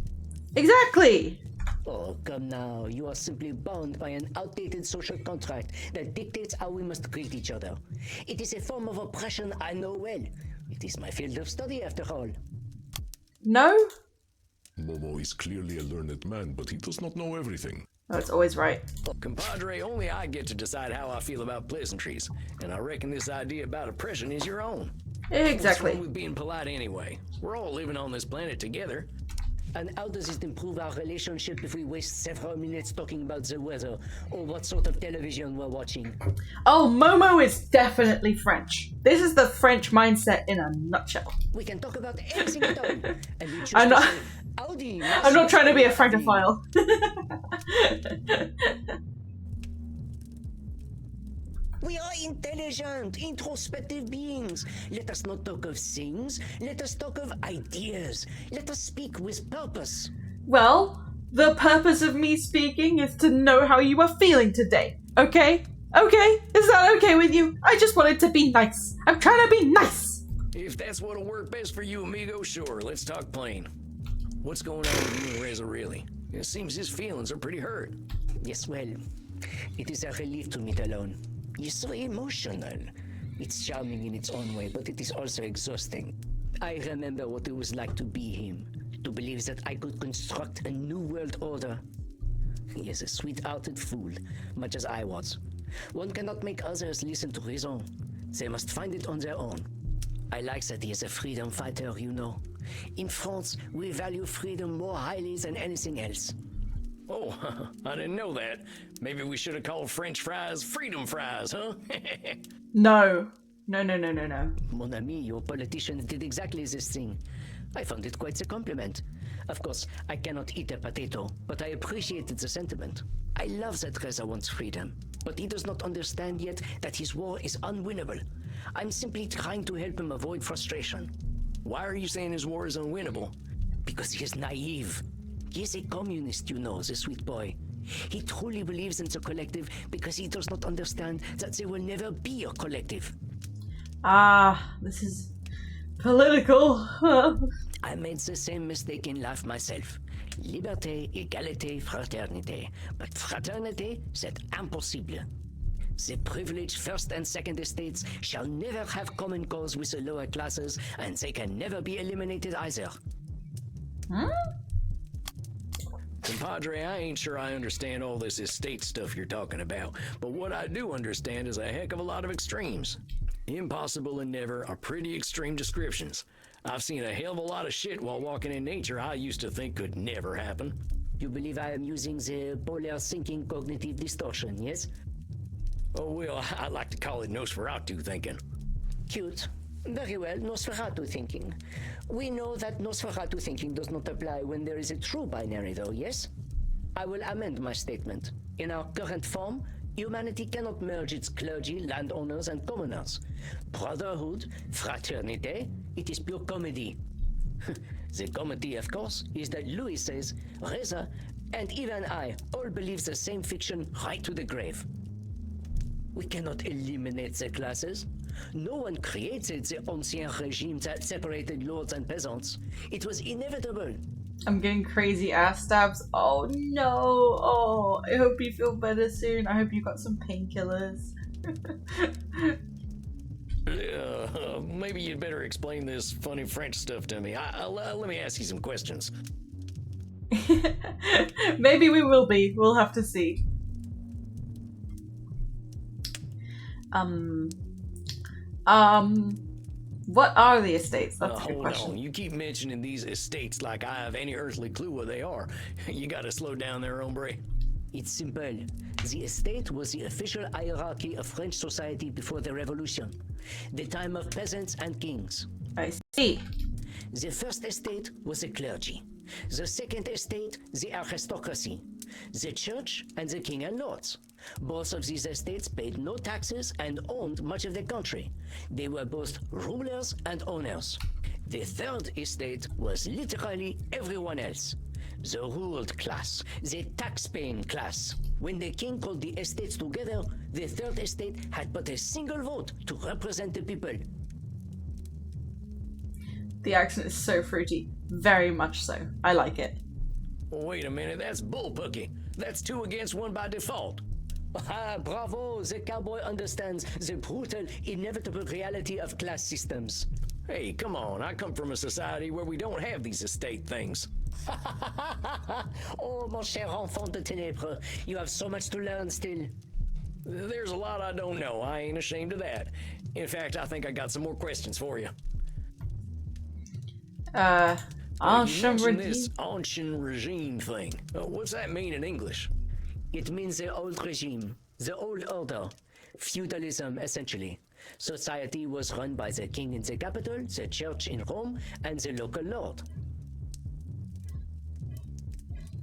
Exactly! Oh, come now. You are simply bound by an outdated social contract that dictates how we must greet each other. It is a form of oppression I know well. It is my field of study, after all. No? Momo is clearly a learned man, but he does not know everything. Oh, it's always right. Compadre, only I get to decide how I feel about pleasantries, and I reckon this idea about oppression is your own. Exactly. What's wrong with being polite anyway? We're all living on this planet together. And how does it improve our relationship if we waste several minutes talking about the weather or what sort of television we're watching? Oh, Momo is definitely French. This is the French mindset in a nutshell. We can talk about anything at all. And we choose I'm not. to say, Audi, I'm not trying to be a Francophile. We are intelligent, introspective beings. Let us not talk of things. Let us talk of ideas. Let us speak with purpose. Well, the purpose of me speaking is to know how you are feeling today. Okay? Okay? Is that okay with you? I just wanted to be nice. I'm trying to be nice. If that's what'll work best for you, amigo, sure. Let's talk plain. What's going on with you and Reza, really? It seems his feelings are pretty hurt. Yes, well, it is a relief to meet alone. You're so emotional. It's charming in its own way, but it is also exhausting. I remember what it was like to be him, to believe that I could construct a new world order. He is a sweet-hearted fool, much as I was. One cannot make others listen to reason. They must find it on their own. I like that he is a freedom fighter, you know. In France, we value freedom more highly than anything else. Oh, I didn't know that. Maybe we should have called French fries freedom fries, huh? No. No. Mon ami, your politician did exactly this thing. I found it quite a compliment. Of course, I cannot eat a potato, but I appreciated the sentiment. I love that Reza wants freedom, but he does not understand yet that his war is unwinnable. I'm simply trying to help him avoid frustration. Why are you saying his war is unwinnable? Because he is naive. He is a communist, you know, the sweet boy. He truly believes in the collective because he does not understand that there will never be a collective. Ah, this is political. I made the same mistake in life myself. Liberté, égalité, fraternité. But fraternité, c'est impossible. The privileged first and second estates shall never have common cause with the lower classes, and they can never be eliminated either. Compadre, I ain't sure I understand all this estate stuff you're talking about, but what I do understand is a heck of a lot of extremes. Impossible and never are pretty extreme descriptions. I've seen a hell of a lot of shit while walking in nature I used to think could never happen. You believe I am using the polar thinking cognitive distortion, yes? Oh, well, I like to call it Nosferatu thinking. Cute. Very well, Nosferatu thinking. We know that Nosferatu thinking does not apply when there is a true binary, though, yes? I will amend my statement. In our current form, humanity cannot merge its clergy, landowners, and commoners. Brotherhood, fraternité, it is pure comedy. The comedy, of course, is that Louis says, Reza, and even I all believe the same fiction right to the grave. We cannot eliminate the classes. No one created the ancien regime that separated lords and peasants. It was inevitable. I'm getting crazy ass stabs. Oh no. Oh, I hope you feel better soon. I hope you got some painkillers. Maybe you'd better explain this funny French stuff to me. Let me ask you some questions. Maybe we will be. We'll have to see. What are the estates? That's a good question. Hold on. You keep mentioning these estates like I have any earthly clue what they are. You gotta slow down there, hombre. It's simple. The estate was the official hierarchy of French society before the revolution. The time of peasants and kings. I see. The first estate was the clergy. The second estate, the aristocracy. The church and the king and lords. Both of these estates paid no taxes and owned much of the country. They were both rulers and owners. The third estate was literally everyone else. The ruled class, the tax-paying class. When the king called the estates together, the third estate had but a single vote to represent the people. The accent is so fruity. Very much so. I like it. Wait a minute, that's bullpucky. That's 2 against 1 by default. Ah, bravo! The cowboy understands the brutal, inevitable reality of class systems. Hey, come on. I come from a society where we don't have these estate things. Oh, mon cher enfant de ténèbres, you have so much to learn still. There's a lot I don't know. I ain't ashamed of that. In fact, I think I got some more questions for you. Ancient regime. This ancient regime thing. What's that mean in English? It means the old regime, the old order, feudalism essentially. Society was run by the king in the capital, the church in Rome, and the local lord.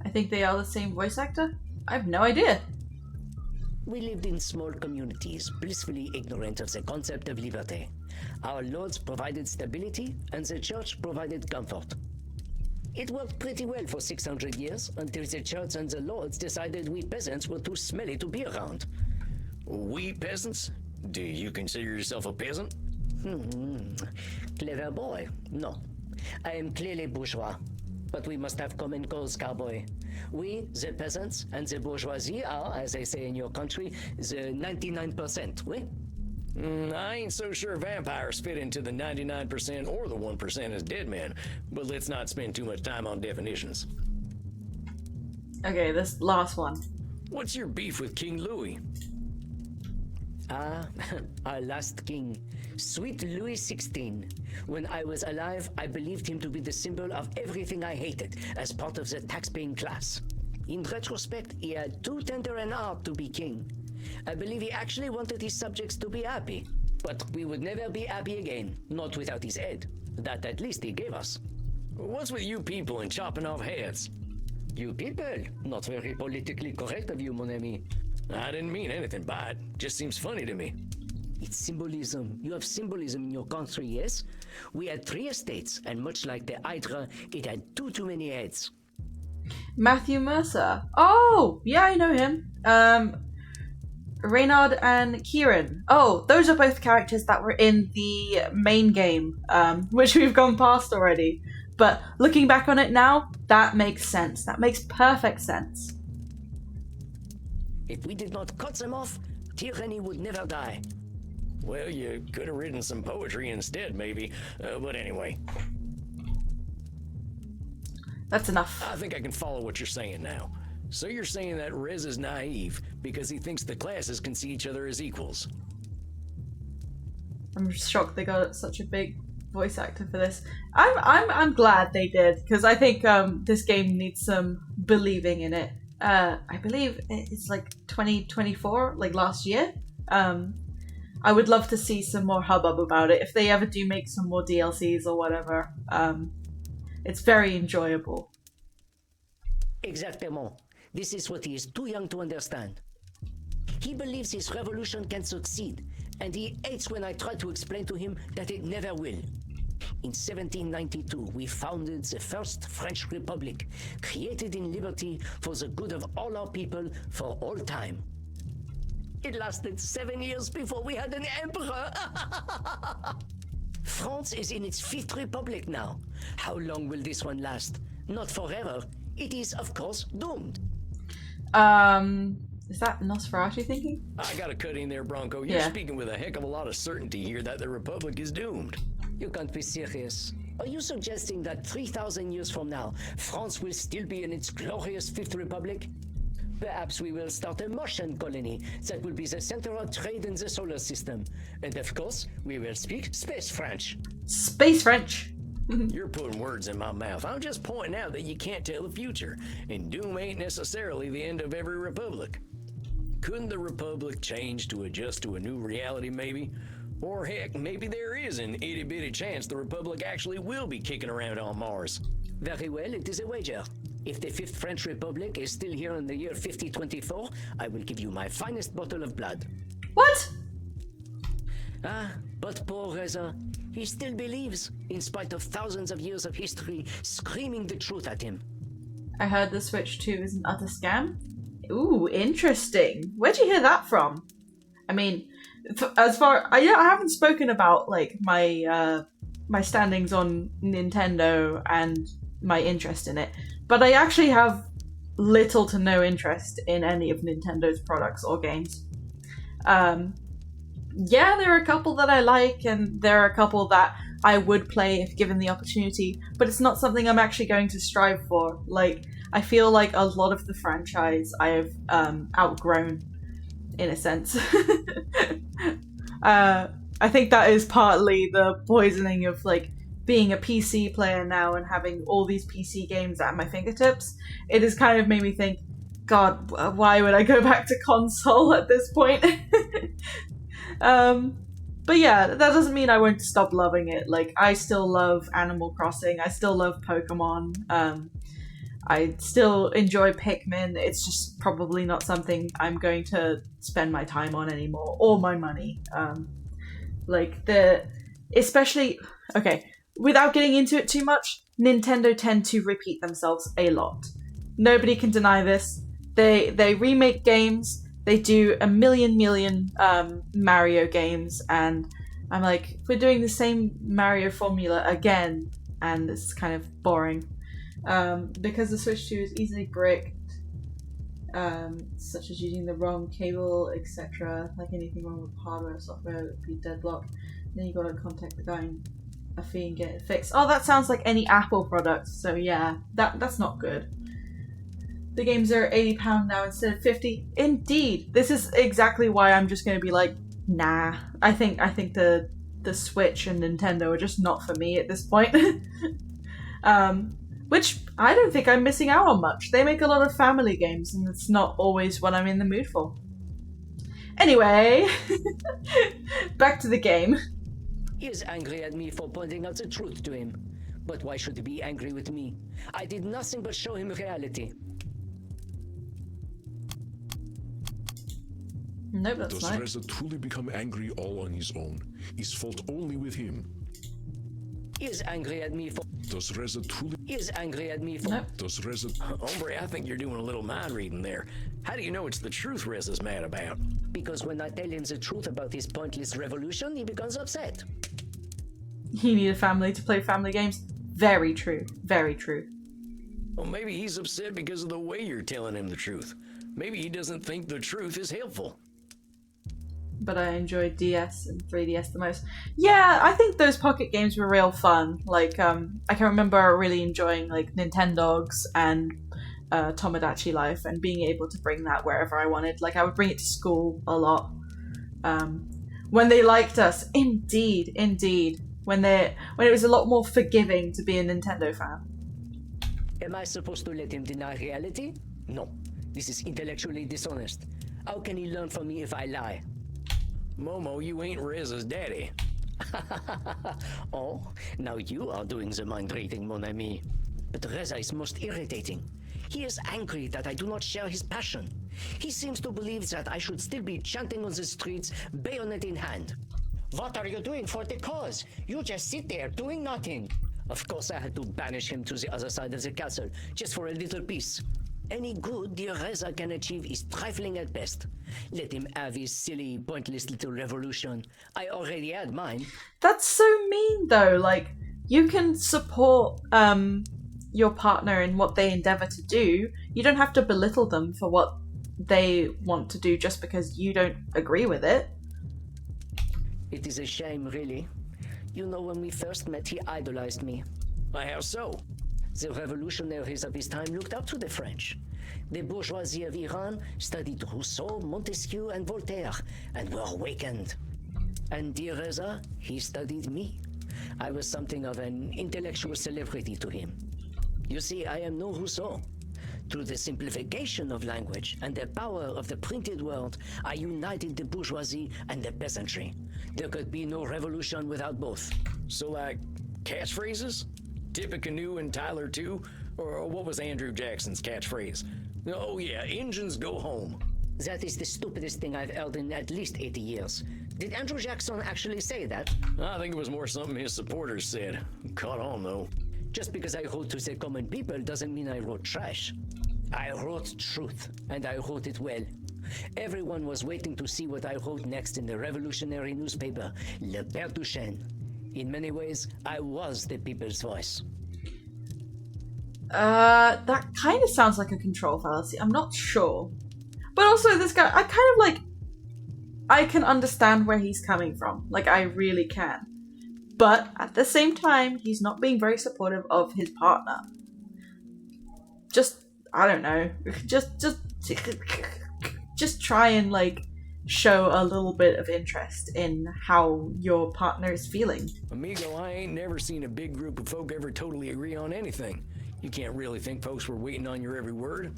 I think they are the same voice actor. I have no idea. We lived in small communities, blissfully ignorant of the concept of liberty. Our lords provided stability, and the church provided comfort. It worked pretty well for 600 years, until the church and the lords decided we peasants were too smelly to be around. We peasants? Do you consider yourself a peasant? Clever boy. No. I am clearly bourgeois. But we must have common goals, cowboy. We, the peasants, and the bourgeoisie are, as they say in your country, the 99%, oui? I ain't so sure vampires fit into the 99% or the 1% as dead men, but let's not spend too much time on definitions. Okay, this last one. What's your beef with King Louis? Our last king, sweet Louis XVI. When I was alive, I believed him to be the symbol of everything I hated as part of the tax-paying class. In retrospect, he had too tender an heart to be king. I believe he actually wanted his subjects to be happy. But we would never be happy again, not without his head. That at least he gave us. What's with you people and chopping off heads? You people? Not very politically correct of you, mon ami. I didn't mean anything by it. Just seems funny to me. It's symbolism. You have symbolism in your country, yes? We had 3 estates, and much like the Hydra, it had too many heads. Matthew Mercer. Oh, yeah, I know him. Reynard and Kieran. Oh, those are both characters that were in the main game, which we've gone past already. But looking back on it now, that makes sense. That makes perfect sense. If we did not cut them off, tyranny would never die. Well, you could have written some poetry instead, maybe. But anyway. That's enough. I think I can follow what you're saying now. So you're saying that Rez is naive because he thinks the classes can see each other as equals. I'm shocked they got such a big voice actor for this. I'm glad they did, because I think this game needs some believing in it. I believe it's like 2024, like last year. I would love to see some more hubbub about it if they ever do make some more DLCs or whatever. It's very enjoyable. Exactement. This is what he is too young to understand. He believes his revolution can succeed, and he hates when I try to explain to him that it never will. In 1792, we founded the first French Republic, created in liberty for the good of all our people for all time. It lasted 7 years before we had an emperor. France is in its 5th republic now. How long will this one last? Not forever. It is, of course, doomed. Is that Nosferatu thinking? I gotta cut in there, Bronco. You're Yeah. speaking with a heck of a lot of certainty here that the Republic is doomed. You can't be serious. Are you suggesting that 3,000 years from now, France will still be in its glorious Fifth Republic? Perhaps we will start a Martian colony that will be the center of trade in the solar system. And of course, we will speak space French. Space French. You're putting words in my mouth. I'm just pointing out that you can't tell the future, and doom ain't necessarily the end of every republic. Couldn't the Republic change to adjust to a new reality, maybe? Or heck, maybe there is an itty-bitty chance the Republic actually will be kicking around on Mars. Very well, it is a wager. If the Fifth French Republic is still here in the year 5024, I will give you my finest bottle of blood. What? Ah, but poor Reza, he still believes, in spite of thousands of years of history screaming the truth at him. I heard the Switch 2 is an utter scam. Ooh, interesting. Where'd you hear that from? I mean, I haven't spoken about like my my standings on Nintendo and my interest in it, but I actually have little to no interest in any of Nintendo's products or games. Yeah, there are a couple that I like, and there are a couple that I would play if given the opportunity, but it's not something I'm actually going to strive for. Like, I feel like a lot of the franchise I have outgrown, in a sense. I think that is partly the poisoning of like being a PC player now and having all these PC games at my fingertips. It has kind of made me think, God, why would I go back to console at this point? But yeah, that doesn't mean I won't stop loving it. Like, I still love Animal Crossing, I still love Pokemon, I still enjoy Pikmin. It's just probably not something I'm going to spend my time on anymore, or my money. Especially, okay, without getting into it too much, Nintendo tend to repeat themselves a lot. Nobody can deny this. They remake games, they do a million Mario games, and I'm like, we're doing the same Mario formula again, and it's kind of boring. Because the Switch 2 is easily bricked, such as using the wrong cable, etc. Like anything wrong with hardware or software, it would be deadlocked. Then you gotta contact the guy in a fee and get it fixed. Oh, that sounds like any Apple product, so yeah, that's not good. The games are £80 now instead of $50. Indeed, this is exactly why I'm just gonna be like, nah. I think the Switch and Nintendo are just not for me at this point. Which I don't think I'm missing out on much. They make a lot of family games, and it's not always what I'm in the mood for. Anyway, back to the game. He is angry at me for pointing out the truth to him. But why should he be angry with me? I did nothing but show him reality. Nope, that's Does not. Reza truly become angry all on his own? Is fault only with him? He is angry at me for... Does Reza truly... He is angry at me for... Nope. Does Reza... Hombre, I think you're doing a little mind reading there. How do you know it's the truth Reza's mad about? Because when I tell him the truth about his pointless revolution, he becomes upset. You need a family to play family games. Very true. Very true. Well, maybe he's upset because of the way you're telling him the truth. Maybe he doesn't think the truth is helpful. But I enjoyed DS and 3DS the most. Yeah, I think those pocket games were real fun. Like, I can remember really enjoying like Nintendogs and Tomodachi Life, and being able to bring that wherever I wanted. Like, I would bring it to school a lot. When they liked us, indeed. When it was a lot more forgiving to be a Nintendo fan. Am I supposed to let him deny reality? No. This is intellectually dishonest. How can he learn from me if I lie? Momo, you ain't Reza's daddy. Oh, now you are doing the mind reading, mon ami. But Reza is most irritating. He is angry that I do not share his passion. He seems to believe that I should still be chanting on the streets, bayonet in hand. What are you doing for the cause? You just sit there doing nothing. Of course I had to banish him to the other side of the castle, just for a little peace. Any good dear Reza can achieve is trifling at best. Let him have his silly, pointless little revolution. I already had mine. That's so mean, though. Like, you can support your partner in what they endeavor to do. You don't have to belittle them for what they want to do just because you don't agree with it. It is a shame, really. You know, when we first met, he idolized me. How so? The revolutionaries of his time looked up to the French. The bourgeoisie of Iran studied Rousseau, Montesquieu, and Voltaire, and were awakened. And dear Reza, he studied me. I was something of an intellectual celebrity to him. You see, I am no Rousseau. Through the simplification of language and the power of the printed word, I united the bourgeoisie and the peasantry. There could be no revolution without both. So, like, catchphrases? Tippecanoe and Tyler too? Or what was Andrew Jackson's catchphrase? Oh yeah, engines go home. That is the stupidest thing I've heard in at least 80 years. Did Andrew Jackson actually say that? I think it was more something his supporters said. Caught on though. Just because I wrote to the common people doesn't mean I wrote trash. I wrote truth, and I wrote it well. Everyone was waiting to see what I wrote next in the revolutionary newspaper, Le Père Duchesne. In many ways, I was the people's voice. That kind of sounds like a control fallacy. I'm not sure. But also, this guy, I kind of like... I can understand where he's coming from. Like, I really can. But at the same time, he's not being very supportive of his partner. Just, I don't know. Just try and, like, show a little bit of interest in how your partner is feeling. Amigo, I ain't never seen a big group of folk ever totally agree on anything. You can't really think folks were waiting on your every word.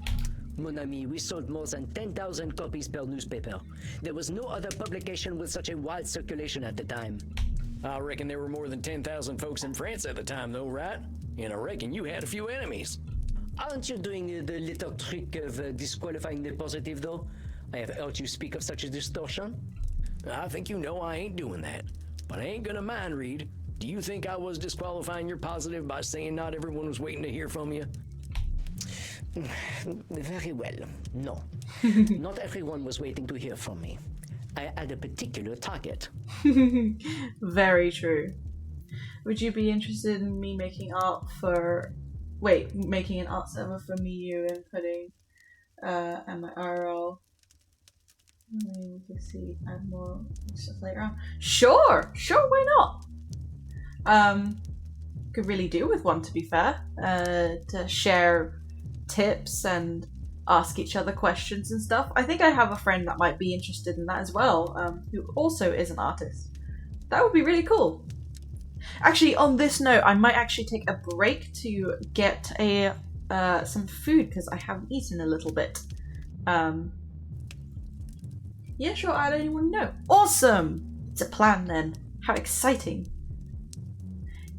Mon ami, we sold more than 10,000 copies per newspaper. There was no other publication with such a wide circulation at the time. I reckon there were more than 10,000 folks in France at the time, though, right? And I reckon you had a few enemies. Aren't you doing the little trick of disqualifying the positive, though? I have heard you speak of such a distortion. I think you know I ain't doing that. But I ain't gonna mind read. Do you think I was disqualifying your positive by saying not everyone was waiting to hear from you? Very well. No. Not everyone was waiting to hear from me. I had a particular target. Very true. Would you be interested in me making art for... Wait, making an art server for me, you, and putting and my RL... We can see, add more stuff later on. Sure! Sure, why not? Could really do with one, to be fair. To share tips and ask each other questions and stuff. I think I have a friend that might be interested in that as well, who also is an artist. That would be really cool. Actually, on this note, I might actually take a break to get a some food, because I haven't eaten a little bit. Yeah, sure, I don't even know. Awesome! It's a plan then. How exciting.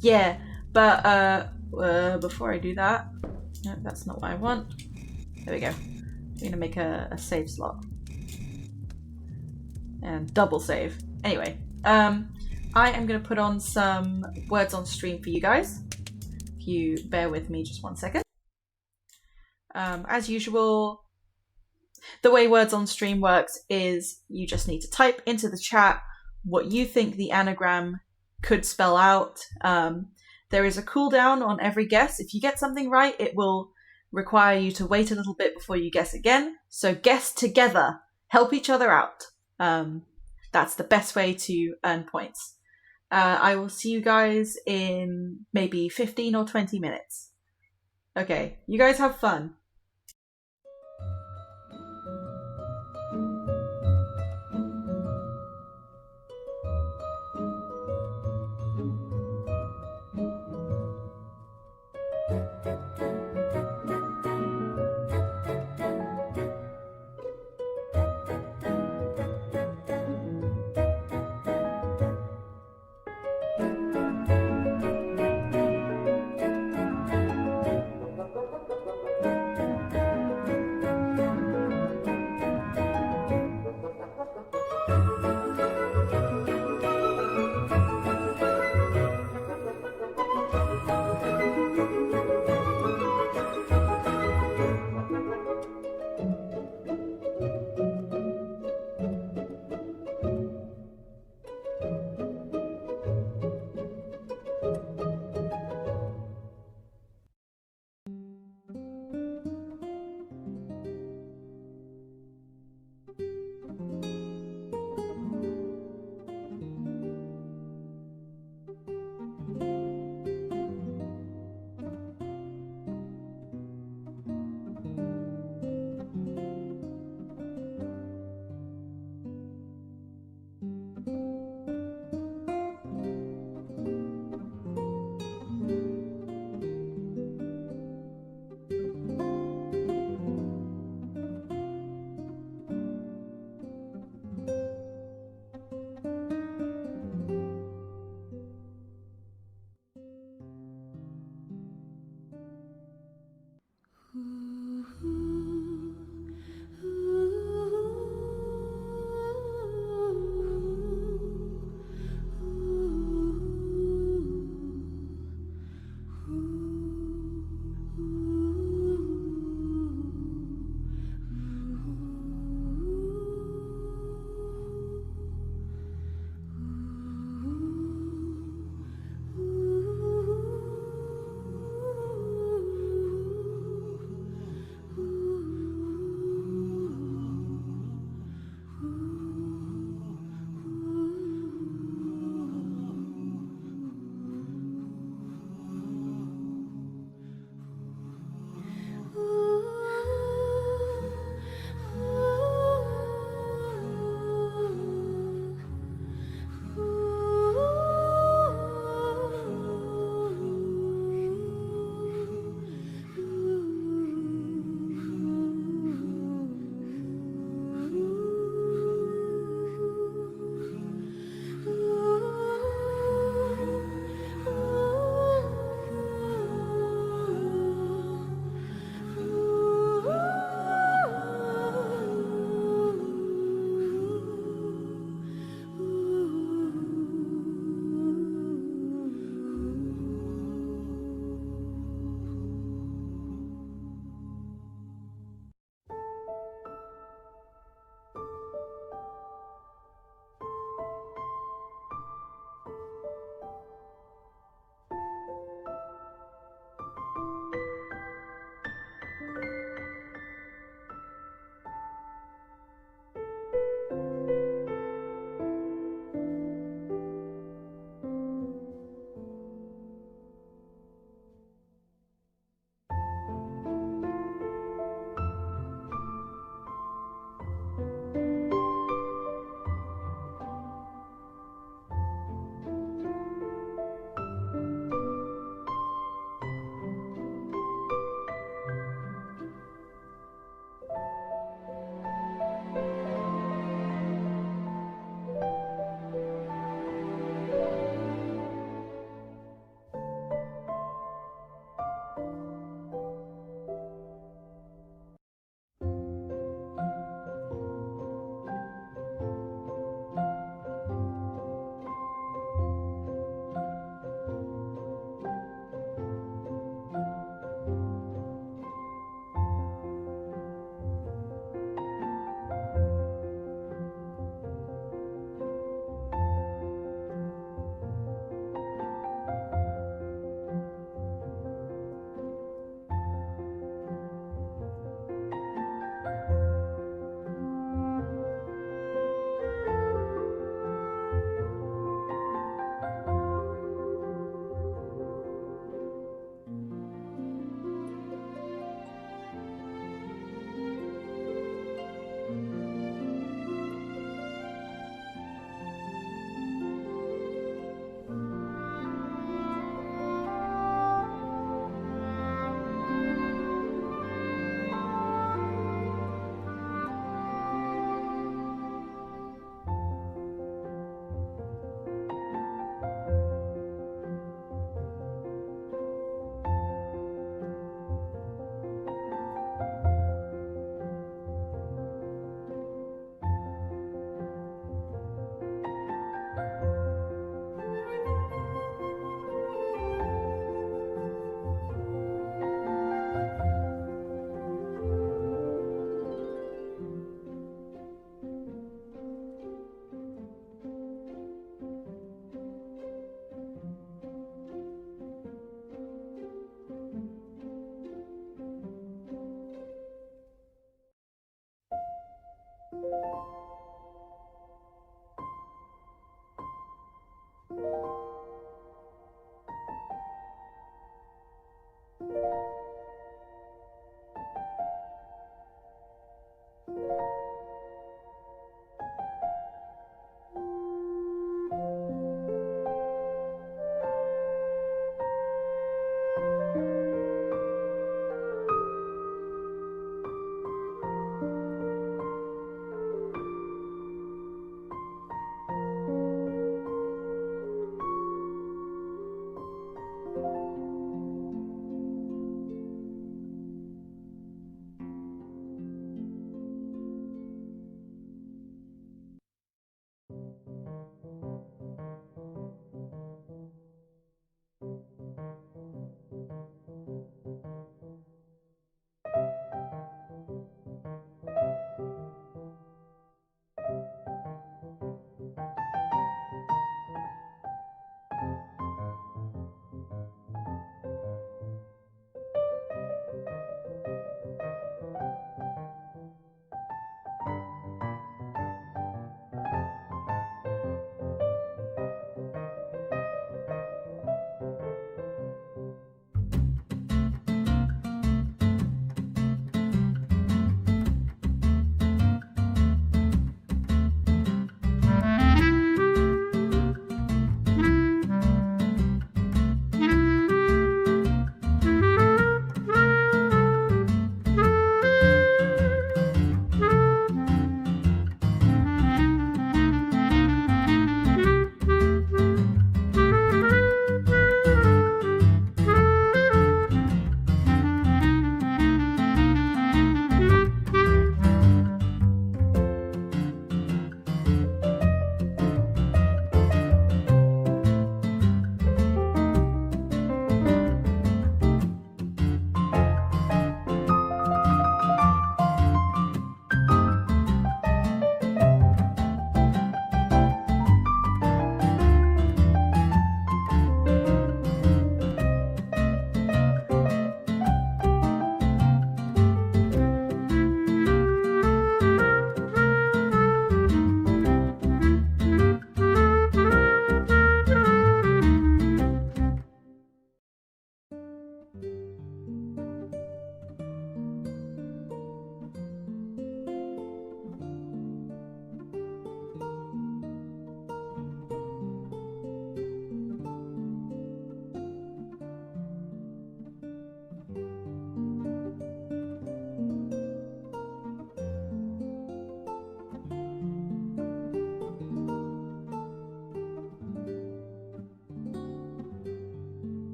Yeah, but before I do that... No, that's not what I want. There we go. I'm gonna make a save slot. And double save. Anyway, I am gonna put on some words on stream for you guys. If you bear with me just 1 second. As usual, the way words on stream works is you just need to type into the chat what you think the anagram could spell out. There is a cooldown on every guess. If you get something right, it will require you to wait a little bit before you guess again. So guess together. Help each other out. That's the best way to earn points. I will see you guys in maybe 15 or 20 minutes. Okay, you guys have fun.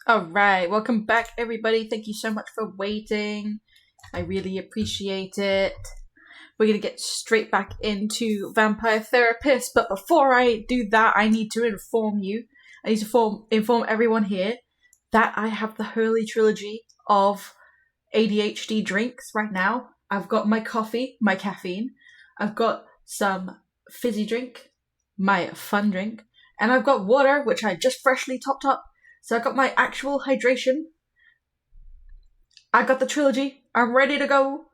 Alright, welcome back everybody. Thank you so much for waiting. I really appreciate it. We're gonna get straight back into Vampire Therapist, but before I do that, I need to inform you. I need to inform everyone here that I have the Holy Trilogy of ADHD drinks right now. I've got my coffee, my caffeine. I've got some fizzy drink, my fun drink, and I've got water, which I just freshly topped up. So I got my actual hydration. I got the trilogy. I'm ready to go.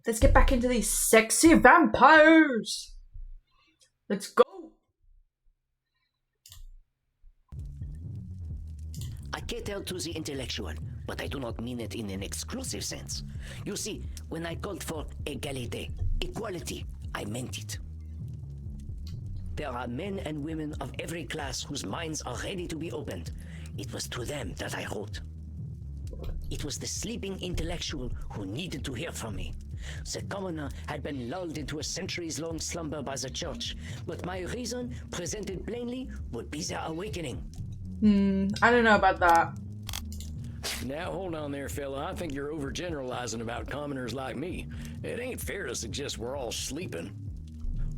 Let's get back into these sexy vampires. Let's go. I cater to the intellectual, but I do not mean it in an exclusive sense. You see, when I called for égalité, equality, I meant it. There are men and women of every class whose minds are ready to be opened. It was to them that I wrote. It was the sleeping intellectual who needed to hear from me. The commoner had been lulled into a centuries-long slumber by the church, but my reason, presented plainly, would be their awakening. I don't know about that. Now, hold on there, fella. I think you're overgeneralizing about commoners like me. It ain't fair to suggest we're all sleeping.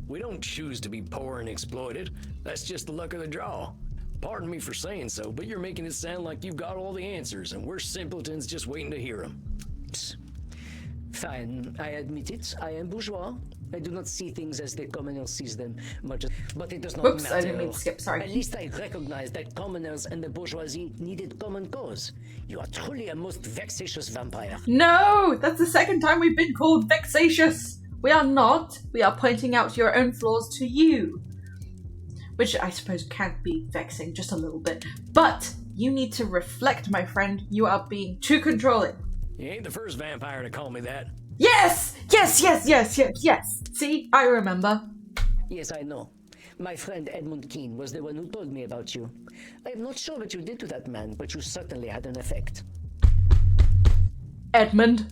We don't choose to be poor and exploited. That's just the luck of the draw. Pardon me for saying so, but you're making it sound like you've got all the answers, and we're simpletons just waiting to hear them. Fine, I admit it. I am bourgeois. I do not see things as the commoner sees them, but it does not Whoops, matter. I didn't mean to skip, sorry. At least I recognize that commoners and the bourgeoisie needed common cause. You are truly a most vexatious vampire. No! That's the second time we've been called vexatious! We are not. We are pointing out your own flaws to you. Which I suppose can be vexing just a little bit. But you need to reflect, my friend. You are being too controlling. You ain't the first vampire to call me that. Yes! Yes! See? I remember. Yes, I know. My friend Edmund Keene was the one who told me about you. I am not sure what you did to that man, but you certainly had an effect. Edmund,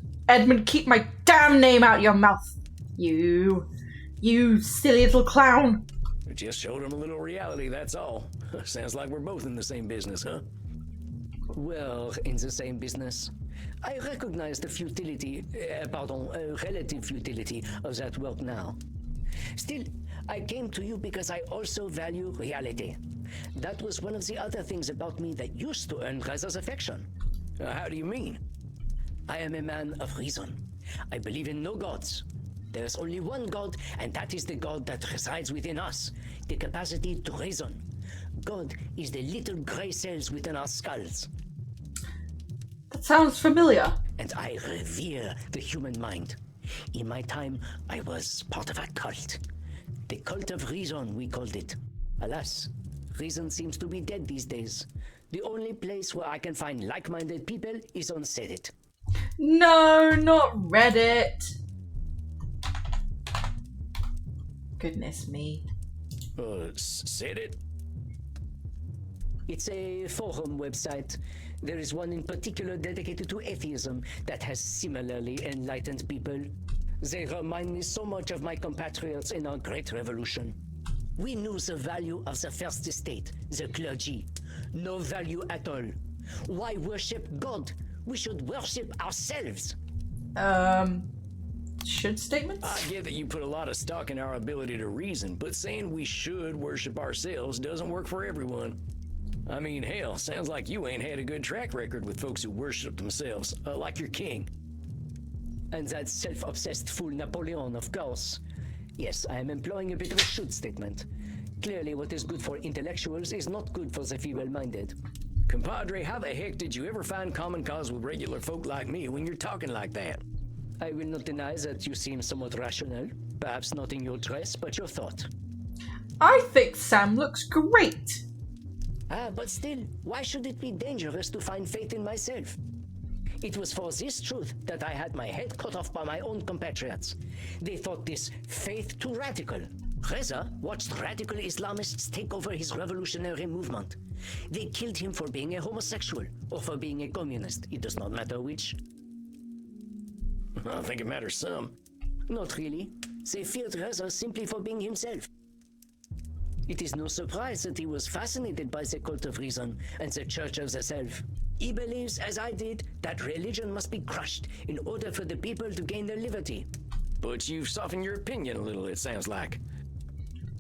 keep my damn name out your mouth. You silly little clown. We just showed him a little reality, that's all. Sounds like we're both in the same business, huh? Well, in the same business. I recognize the futility, relative futility of that work now. Still, I came to you because I also value reality. That was one of the other things about me that used to earn Reza's affection. How do you mean? I am a man of reason. I believe in no gods. There is only one God, and that is the God that resides within us, the capacity to reason. God is the little gray cells within our skulls. That sounds familiar. And I revere the human mind. In my time, I was part of a cult. The cult of reason, we called it. Alas, reason seems to be dead these days. The only place where I can find like-minded people is on Reddit. No, not Reddit. Goodness me. Reddit? It's a forum website. There is one in particular dedicated to atheism that has similarly enlightened people. They remind me so much of my compatriots in our Great Revolution. We knew the value of the First Estate, the clergy. No value at all. Why worship God? We should worship ourselves. Should statements? I get that you put a lot of stock in our ability to reason, but saying we should worship ourselves doesn't work for everyone. I mean, hell, sounds like you ain't had a good track record with folks who worship themselves, like your king. And that self-obsessed fool Napoleon, of course. Yes, I am employing a bit of a should statement. Clearly, what is good for intellectuals is not good for the feeble-minded. Compadre, how the heck did you ever find common cause with regular folk like me when you're talking like that? I will not deny that you seem somewhat rational. Perhaps not in your dress, but your thought. I think Sam looks great. But still, why should it be dangerous to find faith in myself? It was for this truth that I had my head cut off by my own compatriots. They thought this faith too radical. Reza watched radical Islamists take over his revolutionary movement. They killed him for being a homosexual or for being a communist. It does not matter which. I think it matters some. Not really. They feared Reza simply for being himself. It is no surprise that he was fascinated by the cult of reason and the Church of the Self. He believes, as I did, that religion must be crushed in order for the people to gain their liberty. But you've softened your opinion a little, it sounds like.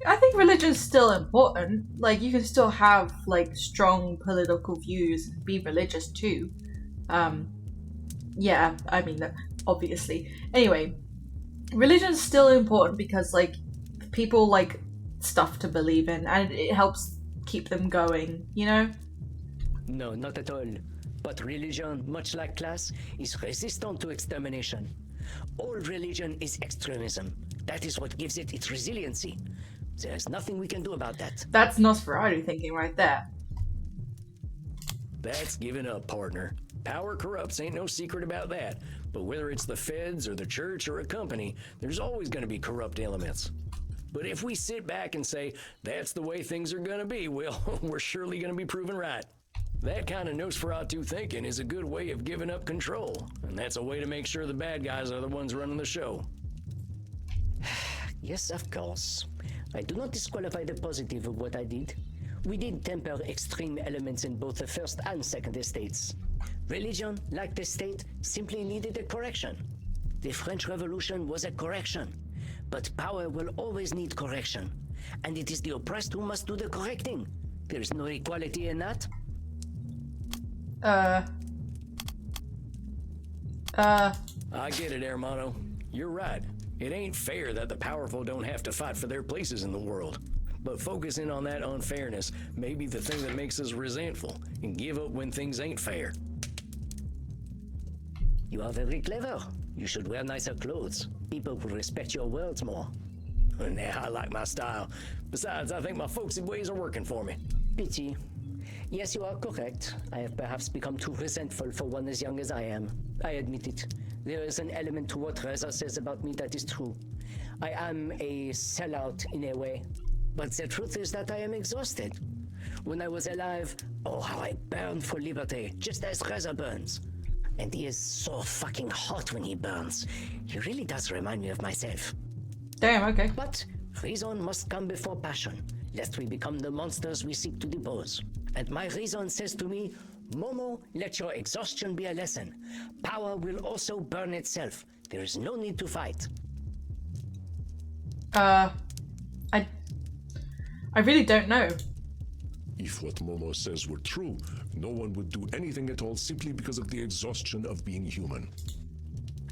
I think religion's still important. Like, you can still have, like, strong political views and be religious too. Yeah, I mean, obviously. Anyway, religion's still important because, like, people like stuff to believe in and it helps keep them going, you know? No, not at all. But religion, much like class, is resistant to extermination. All religion is extremism. That is what gives it its resiliency. There's nothing we can do about that. That's Nosferatu thinking right there. That's giving up, partner. Power corrupts, ain't no secret about that. But whether it's the feds or the church or a company, there's always going to be corrupt elements. But if we sit back and say, that's the way things are going to be, well, we're surely going to be proven right. That kind of Nosferatu thinking is a good way of giving up control. And that's a way to make sure the bad guys are the ones running the show. Yes, of course. I do not disqualify the positive of what I did. We did temper extreme elements in both the first and second estates. Religion, like the state, simply needed a correction. The French Revolution was a correction. But power will always need correction. And it is the oppressed who must do the correcting. There is no equality in that. I get it, Hermano. You're right. It ain't fair that the powerful don't have to fight for their places in the world. But focusing on that unfairness may be the thing that makes us resentful and give up when things ain't fair. You are very clever. You should wear nicer clothes. People will respect your words more. Nah, I like my style. Besides, I think my folksy ways are working for me. Pity. Yes, you are correct. I have perhaps become too resentful for one as young as I am. I admit it. There is an element to what Reza says about me that is true. I am a sellout in a way. But the truth is that I am exhausted. When I was alive, oh, how I burned for liberty, just as Reza burns. And he is so fucking hot when he burns. He really does remind me of myself. Damn, okay. But reason must come before passion, lest we become the monsters we seek to depose. And my reason says to me, Momo, let your exhaustion be a lesson. Power will also burn itself. There is no need to fight. I really don't know. If what Momo says were true, no one would do anything at all simply because of the exhaustion of being human.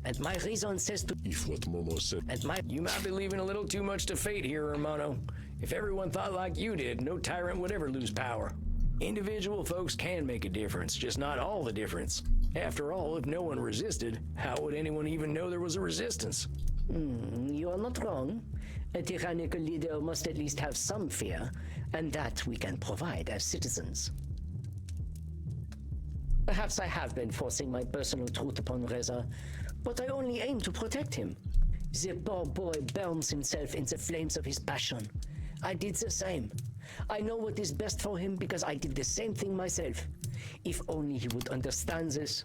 And my reason says to... If what Momo said... And my... You might be leaving a little too much to fate here, Hermano. If everyone thought like you did, no tyrant would ever lose power. Individual folks can make a difference, just not all the difference. After all, if no one resisted, how would anyone even know there was a resistance? You are not wrong. A tyrannical leader must at least have some fear, and that we can provide as citizens. Perhaps I have been forcing my personal truth upon Reza, but I only aim to protect him. The poor boy burns himself in the flames of his passion. I did the same. I know what is best for him because I did the same thing myself. If only he would understand this.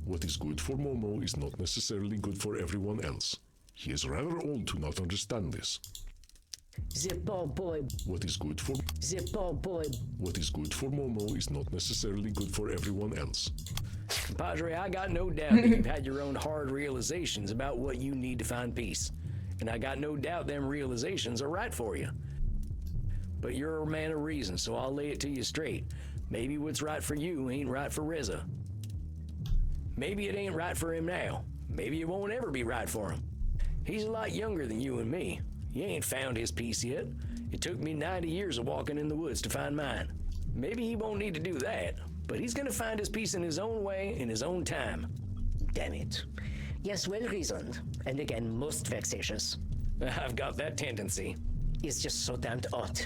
What is good for Momo is not necessarily good for everyone else. He is rather old to not understand this. The poor boy. What is good for... The poor boy. What is good for Momo is not necessarily good for everyone else. Padre, I got no doubt that you've had your own hard realizations about what you need to find peace. And I got no doubt them realizations are right for you. But you're a man of reason, so I'll lay it to you straight. Maybe what's right for you ain't right for Reza. Maybe it ain't right for him now. Maybe it won't ever be right for him. He's a lot younger than you and me. He ain't found his peace yet. It took me 90 years of walking in the woods to find mine. Maybe he won't need to do that, but he's gonna find his peace in his own way, in his own time. Damn it. Yes, well reasoned, and again, most vexatious. I've got that tendency. It's just so damned odd.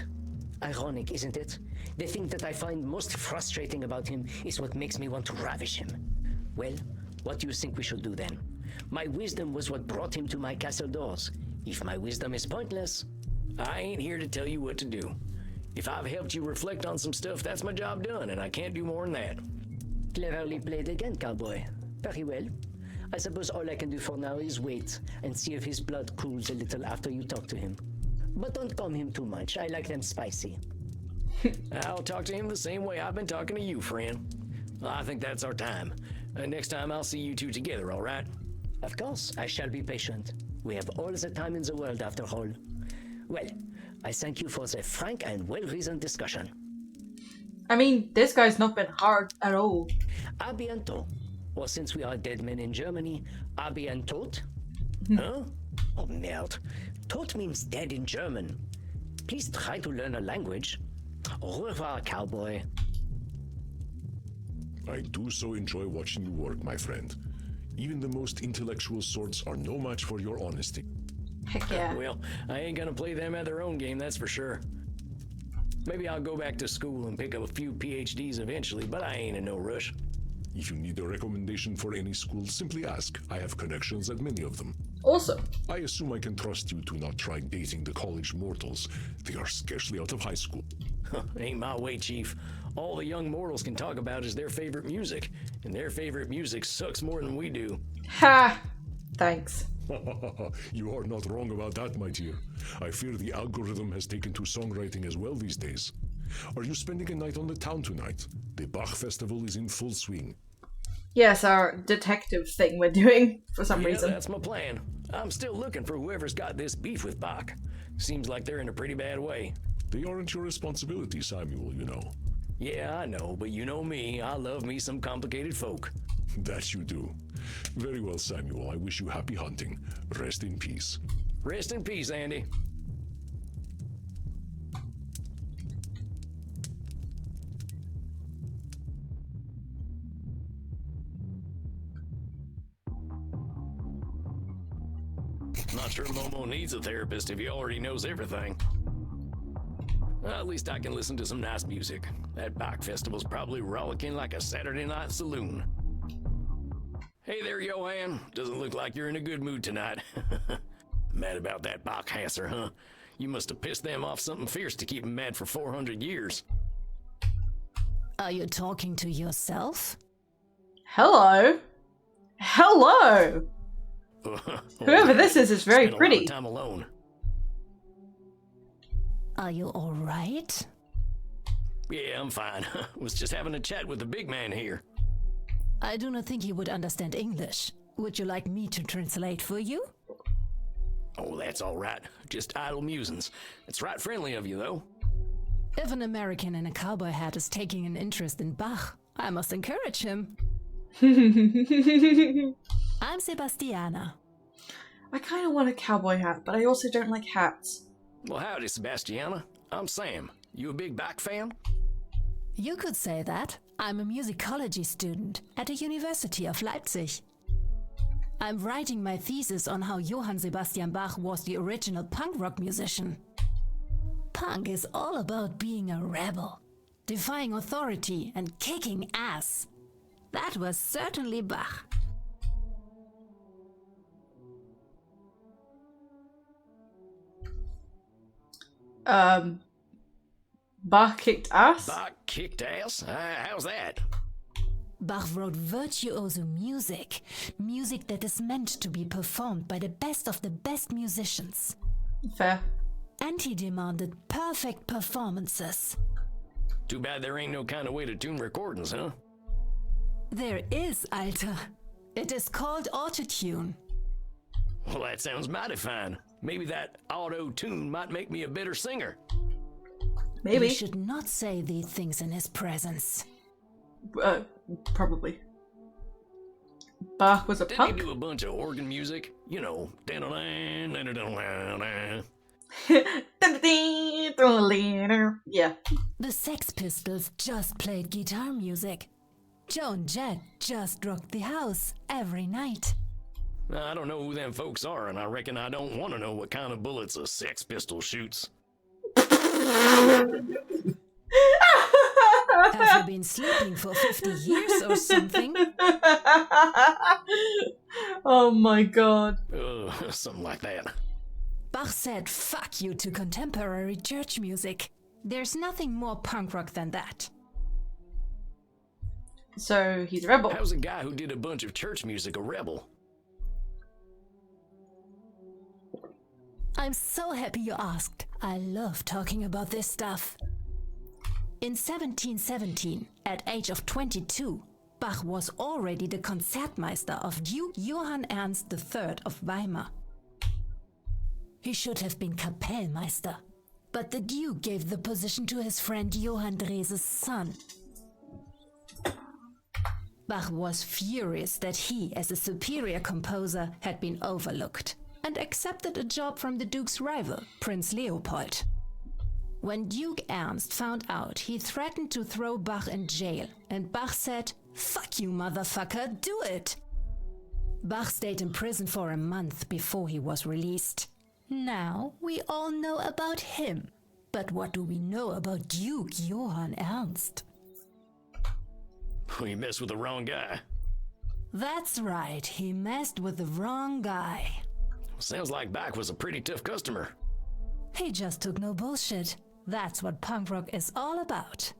Ironic, isn't it? The thing that I find most frustrating about him is what makes me want to ravish him. Well, what do you think we should do then? My wisdom was what brought him to my castle doors. If my wisdom is pointless... I ain't here to tell you what to do. If I've helped you reflect on some stuff, that's my job done, and I can't do more than that. Cleverly played again, cowboy. Very well. I suppose all I can do for now is wait and see if his blood cools a little after you talk to him. but don't calm him too much. I like them spicy. I'll talk to him the same way I've been talking to you, friend. I think that's our time. Next time I'll see you two together, all right? Of course, I shall be patient. We have all the time in the world, after all. Well, I thank you for the frank and well-reasoned discussion. I mean, this guy's not been hard at all. A bientôt. Or since we are dead men in Germany, a bientôt? Huh? Oh, merde. Tot means dead in German. Please try to learn a language. Au revoir, cowboy. I do so enjoy watching you work, my friend. Even the most intellectual sorts are no match for your honesty. Heck yeah. Well, I ain't gonna play them at their own game, that's for sure. Maybe I'll go back to school and pick up a few PhDs eventually, but I ain't in no rush. If you need a recommendation for any school, simply ask. I have connections at many of them. Awesome. I assume I can trust you to not try dating the college mortals. They are scarcely out of high school. Ain't my way, Chief. All the young mortals can talk about is their favorite music, and their favorite music sucks more than we do. Ha! Thanks. You are not wrong about that, my dear. I fear the algorithm has taken to songwriting as well these days. Are you spending a night on the town tonight? The Bach Festival is in full swing. Yes, our detective thing we're doing for some reason. That's my plan. I'm still looking for whoever's got this beef with Bach. Seems like they're in a pretty bad way. They aren't your responsibility, Samuel, you know. Yeah, I know, but you know me. I love me some complicated folk. That you do. Very well, Samuel. I wish you happy hunting. Rest in peace. Rest in peace, Andy. Not sure Momo needs a therapist if he already knows everything. Well, at least I can listen to some nice music. That Bach Festival's probably rollicking like a Saturday night saloon. Hey there, Johan. Doesn't look like you're in a good mood tonight. Mad about that Bach Hasser, huh? You must have pissed them off something fierce to keep them mad for 400 years. Are you talking to yourself? Hello? Hello! Whoever this is very Spent pretty. A lot of time alone. Are you alright? Yeah, I'm fine. Was just having a chat with the big man here. I do not think he would understand English. Would you like me to translate for you? Oh, that's all right. Just idle musings. It's right friendly of you, though. If an American in a cowboy hat is taking an interest in Bach, I must encourage him. I'm Sebastiana. I kind of want a cowboy hat, but I also don't like hats. Well, howdy, Sebastiana. I'm Sam. You a big Bach fan? You could say that. I'm a musicology student at the University of Leipzig. I'm writing my thesis on how Johann Sebastian Bach was the original punk rock musician. Punk is all about being a rebel, defying authority and kicking ass. That was certainly Bach. Bach kicked ass? Bach kicked ass? How's that? Bach wrote virtuoso music. Music that is meant to be performed by the best of the best musicians. Fair. And he demanded perfect performances. Too bad there ain't no kind of way to tune recordings, huh? There is, Alter. It is called autotune. Well, that sounds mighty fine. Maybe that auto-tune might make me a better singer. Maybe. You should not say these things in his presence. Probably. Bach was a punk? Didn't he do a bunch of organ music? You know, yeah. The Sex Pistols just played guitar music. Joan Jett just rocked the house every night. I don't know who them folks are, and I reckon I don't want to know what kind of bullets a Sex Pistol shoots. Have you been sleeping for 50 years or something? Oh my god. Something like that. Bach said fuck you to contemporary church music. There's nothing more punk rock than that. So he's a rebel. How's a guy who did a bunch of church music a rebel? I'm so happy you asked. I love talking about this stuff. In 1717, at age of 22, Bach was already the Concertmeister of Duke Johann Ernst III of Weimar. He should have been Kapellmeister, but the Duke gave the position to his friend Johann Drese's son. Bach was furious that he, as a superior composer, had been overlooked, and accepted a job from the Duke's rival, Prince Leopold. When Duke Ernst found out, he threatened to throw Bach in jail, and Bach said, "Fuck you, motherfucker, do it!" Bach stayed in prison for a month before he was released. Now, we all know about him. But what do we know about Duke Johann Ernst? We messed with the wrong guy. That's right, he messed with the wrong guy. Sounds like Bach was a pretty tough customer. He just took no bullshit. That's what punk rock is all about.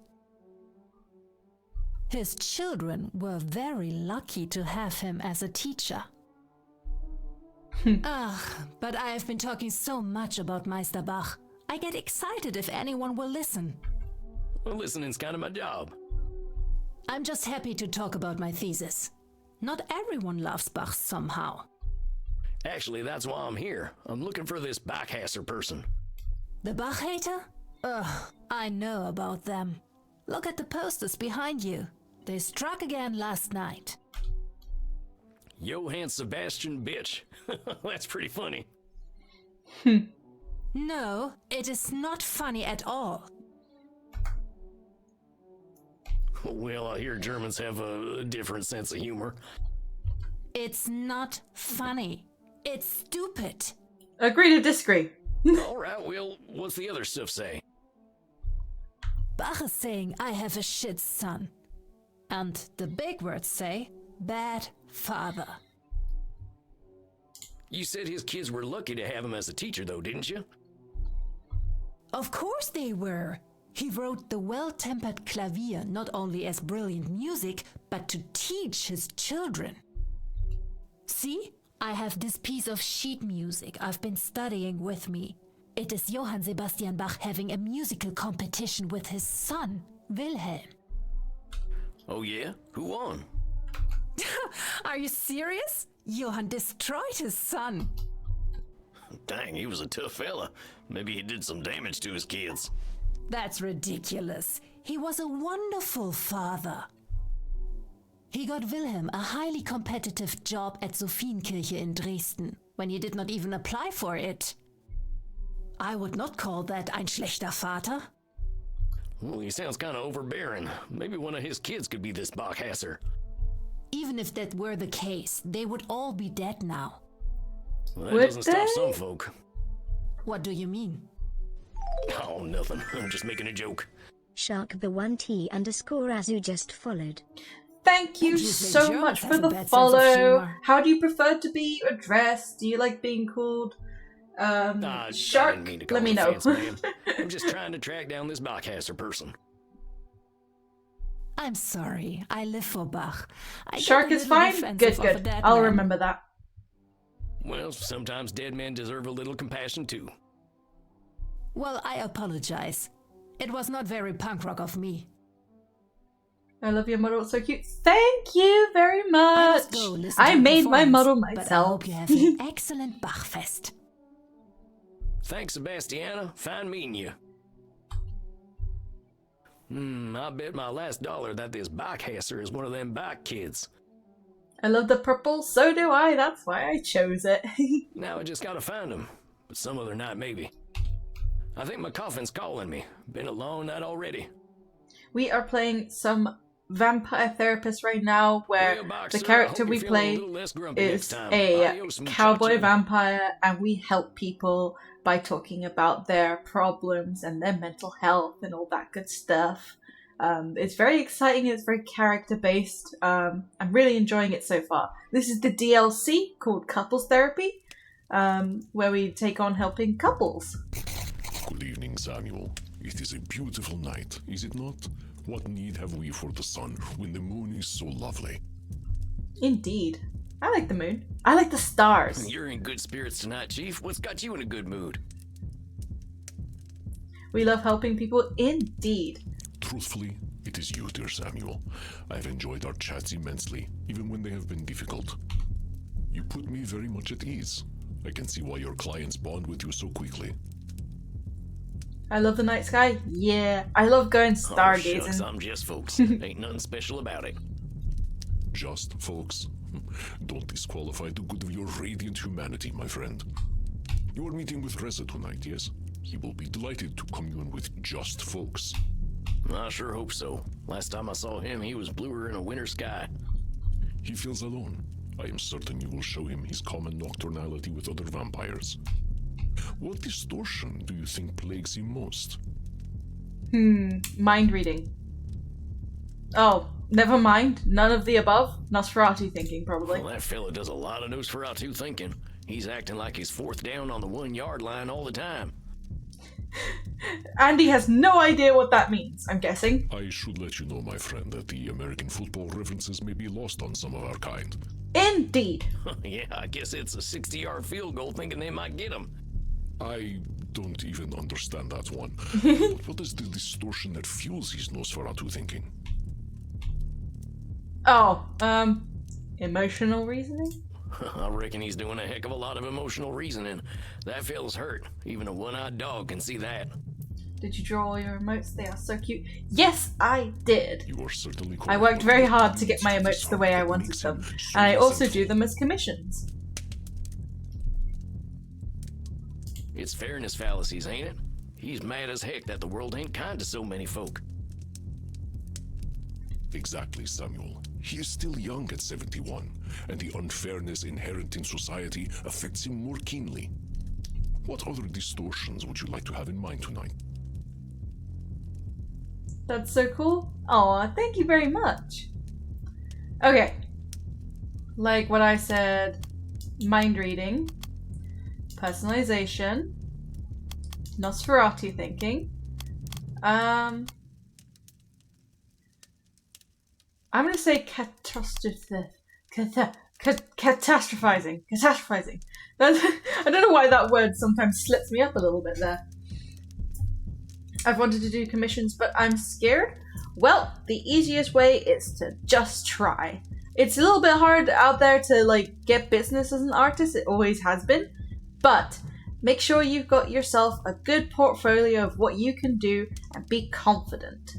His children were very lucky to have him as a teacher. But I have been talking so much about Meister Bach. I get excited if anyone will listen. Well, listening's kind of my job. I'm just happy to talk about my thesis. Not everyone loves Bach somehow. Actually, that's why I'm here. I'm looking for this Bachhasser person. The Bach hater? Ugh, I know about them. Look at the posters behind you. They struck again last night. Johann Sebastian bitch. That's pretty funny. No, it is not funny at all. Well, I hear Germans have a different sense of humor. It's not funny. It's stupid. Agree to disagree. Alright, well, what's the other stuff say? Bach is saying I have a shit son. And the big words say, bad father. You said his kids were lucky to have him as a teacher, though, didn't you? Of course they were. He wrote the Well-Tempered Clavier not only as brilliant music, but to teach his children. See? I have this piece of sheet music I've been studying with me. It is Johann Sebastian Bach having a musical competition with his son, Wilhelm. Oh yeah? Who won? Are you serious? Johann destroyed his son. Dang, he was a tough fella. Maybe he did some damage to his kids. That's ridiculous. He was a wonderful father. He got Wilhelm a highly competitive job at Sophienkirche in Dresden, when he did not even apply for it. I would not call that ein schlechter Vater. Well, he sounds kind of overbearing. Maybe one of his kids could be this Bachhasser. Even if that were the case, they would all be dead now. Well, that doesn't stop some folk. What do you mean? Oh, nothing. I'm just making a joke. Shark the 1T_Azu just followed. Thank you so much for the follow. How do you prefer to be addressed? Do you like being called Shark? Let me know. I'm just trying to track down this Bachhasser person. I'm sorry. I live for Bach. Shark is fine? Good. I'll remember that. Well, sometimes dead men deserve a little compassion too. Well, I apologize. It was not very punk rock of me. I love your model, it's so cute. Thank you very much. I made my model myself. But I hope you have an excellent Bachfest. Thanks, Sebastiana. Fine meeting you. I bet my last dollar that this Bachhasser is one of them Bach kids. I love the purple, so do I. That's why I chose it. Now I just gotta find him. But some other night, maybe. I think my coffin's calling me. Been a long night already. We are playing some Vampire Therapist right now, where the character we play is a cowboy vampire, and we help people by talking about their problems and their mental health and all that good stuff. It's very exciting, it's very character based. I'm really enjoying it so far. This is the DLC called Couples Therapy, where we take on helping couples. Good evening, Samuel. It is a beautiful night, is it not? What need have we for the sun when the moon is so lovely? Indeed. I like the moon. I like the stars. You're in good spirits tonight, Chief. What's got you in a good mood? We love helping people indeed. Truthfully, it is you, dear Samuel. I have enjoyed our chats immensely, even when they have been difficult. You put me very much at ease. I can see why your clients bond with you so quickly. I love the night sky. Yeah, I love going stargazing. Oh, shucks, I'm just folks. Ain't nothing special about it. Just folks. Don't disqualify the good of your radiant humanity, my friend. You are meeting with Reza tonight, yes? He will be delighted to commune with just folks. I sure hope so. Last time I saw him, he was bluer in a winter sky. He feels alone. I am certain you will show him his common nocturnality with other vampires. What distortion do you think plagues him most? Mind reading. Oh, never mind. None of the above. Nosferatu thinking, probably. Well, that fella does a lot of Nosferatu thinking. He's acting like he's fourth down on the 1 yard line all the time. Andy has no idea what that means, I'm guessing. I should let you know, my friend, that the American football references may be lost on some of our kind. Indeed. Yeah, I guess it's a 60-yard field goal thinking they might get him. I don't even understand that one. What is the distortion that fuels his Nosferatu thinking? Oh, emotional reasoning? I reckon he's doing a heck of a lot of emotional reasoning. That fella's hurt. Even a one-eyed dog can see that. Did you draw all your emotes? They are so cute. Yes, I did. You are certainly correct. I worked very hard to get my emotes the way I wanted them. And I also do them as commissions. It's fairness fallacies, ain't it? He's mad as heck that the world ain't kind to so many folk. Exactly, Samuel. He is still young at 71, and the unfairness inherent in society affects him more keenly. What other distortions would you like to have in mind tonight? That's so cool. Aw, thank you very much. Okay. Like what I said, mind reading, personalization, Nosferatu thinking. I'm gonna say catastrophizing. That's, I don't know why that word sometimes slips me up a little bit there. I've wanted to do commissions, but I'm scared. Well, the easiest way is to just try. It's a little bit hard out there to like get business as an artist. It always has been. But make sure you've got yourself a good portfolio of what you can do and be confident.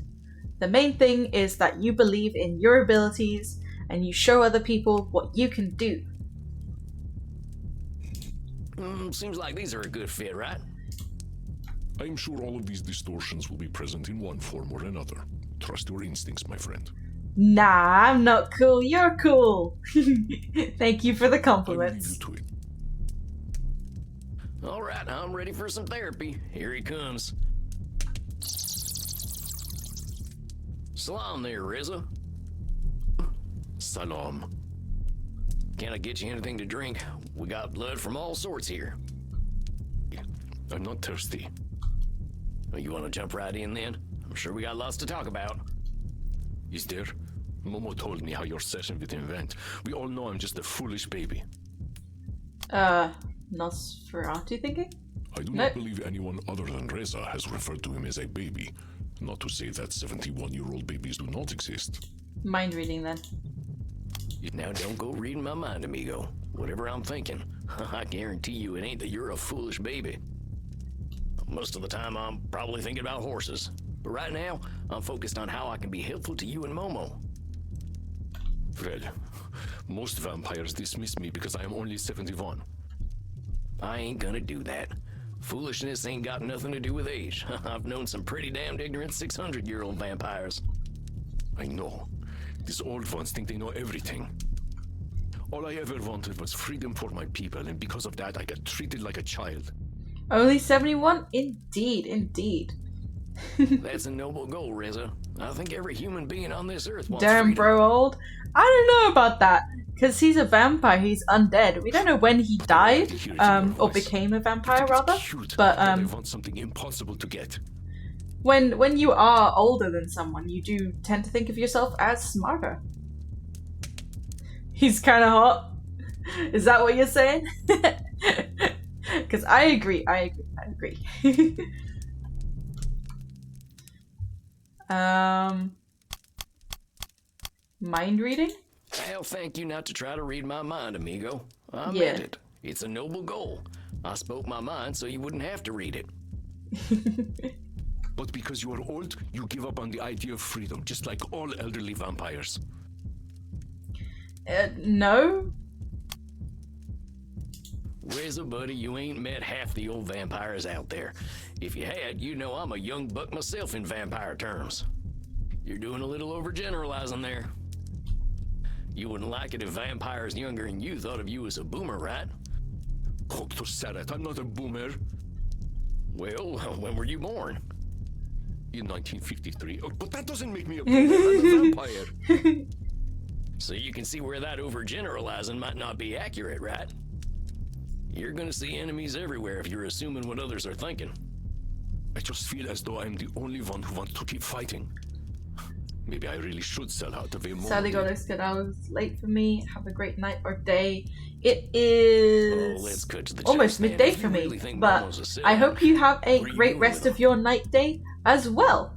The main thing is that you believe in your abilities and you show other people what you can do. Seems like these are a good fit, right? I'm sure all of these distortions will be present in one form or another. Trust your instincts, my friend. Nah, I'm not cool. You're cool. Thank you for the compliments. All right, I'm ready for some therapy. Here he comes. Salam there, Reza. Salam. Can I get you anything to drink? We got blood from all sorts here. I'm not thirsty. You want to jump right in then? I'm sure we got lots to talk about. Is there? Momo told me how your session with him went. We all know I'm just a foolish baby. Nosferatu thinking? I do not believe anyone other than Reza has referred to him as a baby. Not to say that 71-year-old babies do not exist. Mind reading then. Now don't go reading my mind, amigo. Whatever I'm thinking, I guarantee you it ain't that you're a foolish baby. Most of the time I'm probably thinking about horses. But right now, I'm focused on how I can be helpful to you and Momo. Well, most vampires dismiss me because I am only 71. I ain't gonna do that. Foolishness ain't got nothing to do with age. I've known some pretty damned ignorant 600-year-old vampires. I know. These old ones think they know everything. All I ever wanted was freedom for my people, and because of that I got treated like a child. Only 71? Indeed, indeed. That's a noble goal, Reza. I think every human being on this earth wants Damn, freedom. bro, old. I don't know about that. Because he's a vampire, he's undead. We don't know when he died, or became a vampire, rather. But, I want something impossible to get. When you are older than someone, you do tend to think of yourself as smarter. He's kind of hot. Is that what you're saying? Because I agree. Mind reading? Hell, thank you not to try to read my mind, amigo. I Yeah. meant it. It's a noble goal. I spoke my mind so you wouldn't have to read it. But because you are old, you give up on the idea of freedom, just like all elderly vampires. No. Reza, buddy, you ain't met half the old vampires out there. If you had, you know I'm a young buck myself in vampire terms. You're doing a little overgeneralizing there. You wouldn't like it if vampires younger than you thought of you as a boomer, right? Dr. Sarat, I'm not a boomer. Well, when were you born? In 1953. Oh, but that doesn't make me a boomer. I'm a vampire. So you can see where that overgeneralizing might not be accurate, right? You're gonna see enemies everywhere if you're assuming what others are thinking. I just feel as though I'm the only one who wants to keep fighting. Maybe I really should sell out of a moment. Sadly, got this good hours late for me. Have a great night or day. It is let's cut to the almost chase, man. midday If you for me, really think but Momo's a sellout, I hope you have a what are you great doing rest with of your night day as well.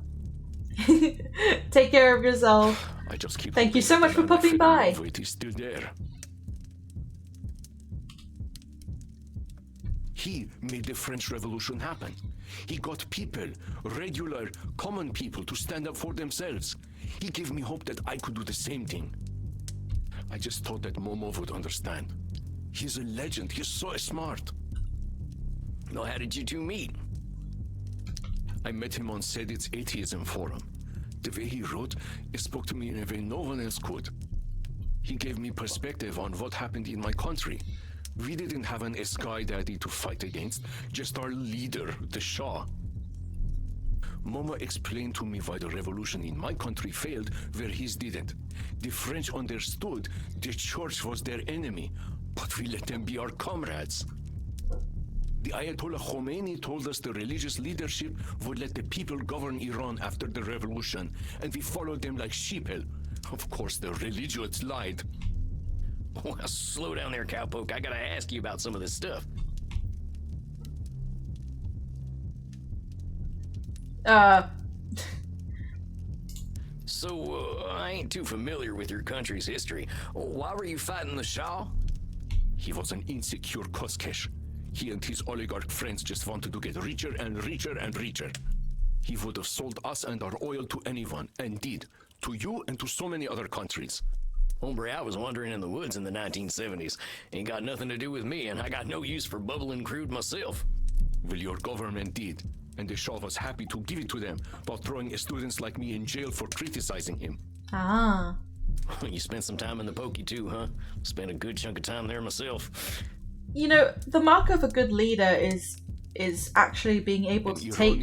Take care of yourself. I just keep Thank you hoping so that much for the popping unfeeling by. of it is still there. He made the French Revolution happen. He got people, regular, common people, to stand up for themselves. He gave me hope that I could do the same thing. I just thought that Momo would understand. He's a legend. He's so smart. Well, how did you two meet? I met him on Sedit's atheism forum. The way he wrote, it spoke to me in a way no one else could. He gave me perspective on what happened in my country. We didn't have an Sky Daddy to fight against, just our leader, the Shah. Momo explained to me why the revolution in my country failed where his didn't. The French understood the church was their enemy, but we let them be our comrades. The Ayatollah Khomeini told us the religious leadership would let the people govern Iran after the revolution, and we followed them like sheeple. Of course, the religious lied. Well, slow down there, cowpoke. I gotta ask you about some of this stuff. So, I ain't too familiar with your country's history. Why were you fighting the Shah? He was an insecure Koschesh. He and his oligarch friends just wanted to get richer and richer and richer. He would have sold us and our oil to anyone, and did. To you and to so many other countries. Hombre, I was wandering in the woods in the 1970s. Ain't got nothing to do with me, and I got no use for bubbling crude myself. Well, your government did, and the Shah was happy to give it to them while throwing students like me in jail for criticizing him. Ah. You spent some time in the pokey too, huh? Spent a good chunk of time there myself. You know, the mark of a good leader is actually being able to take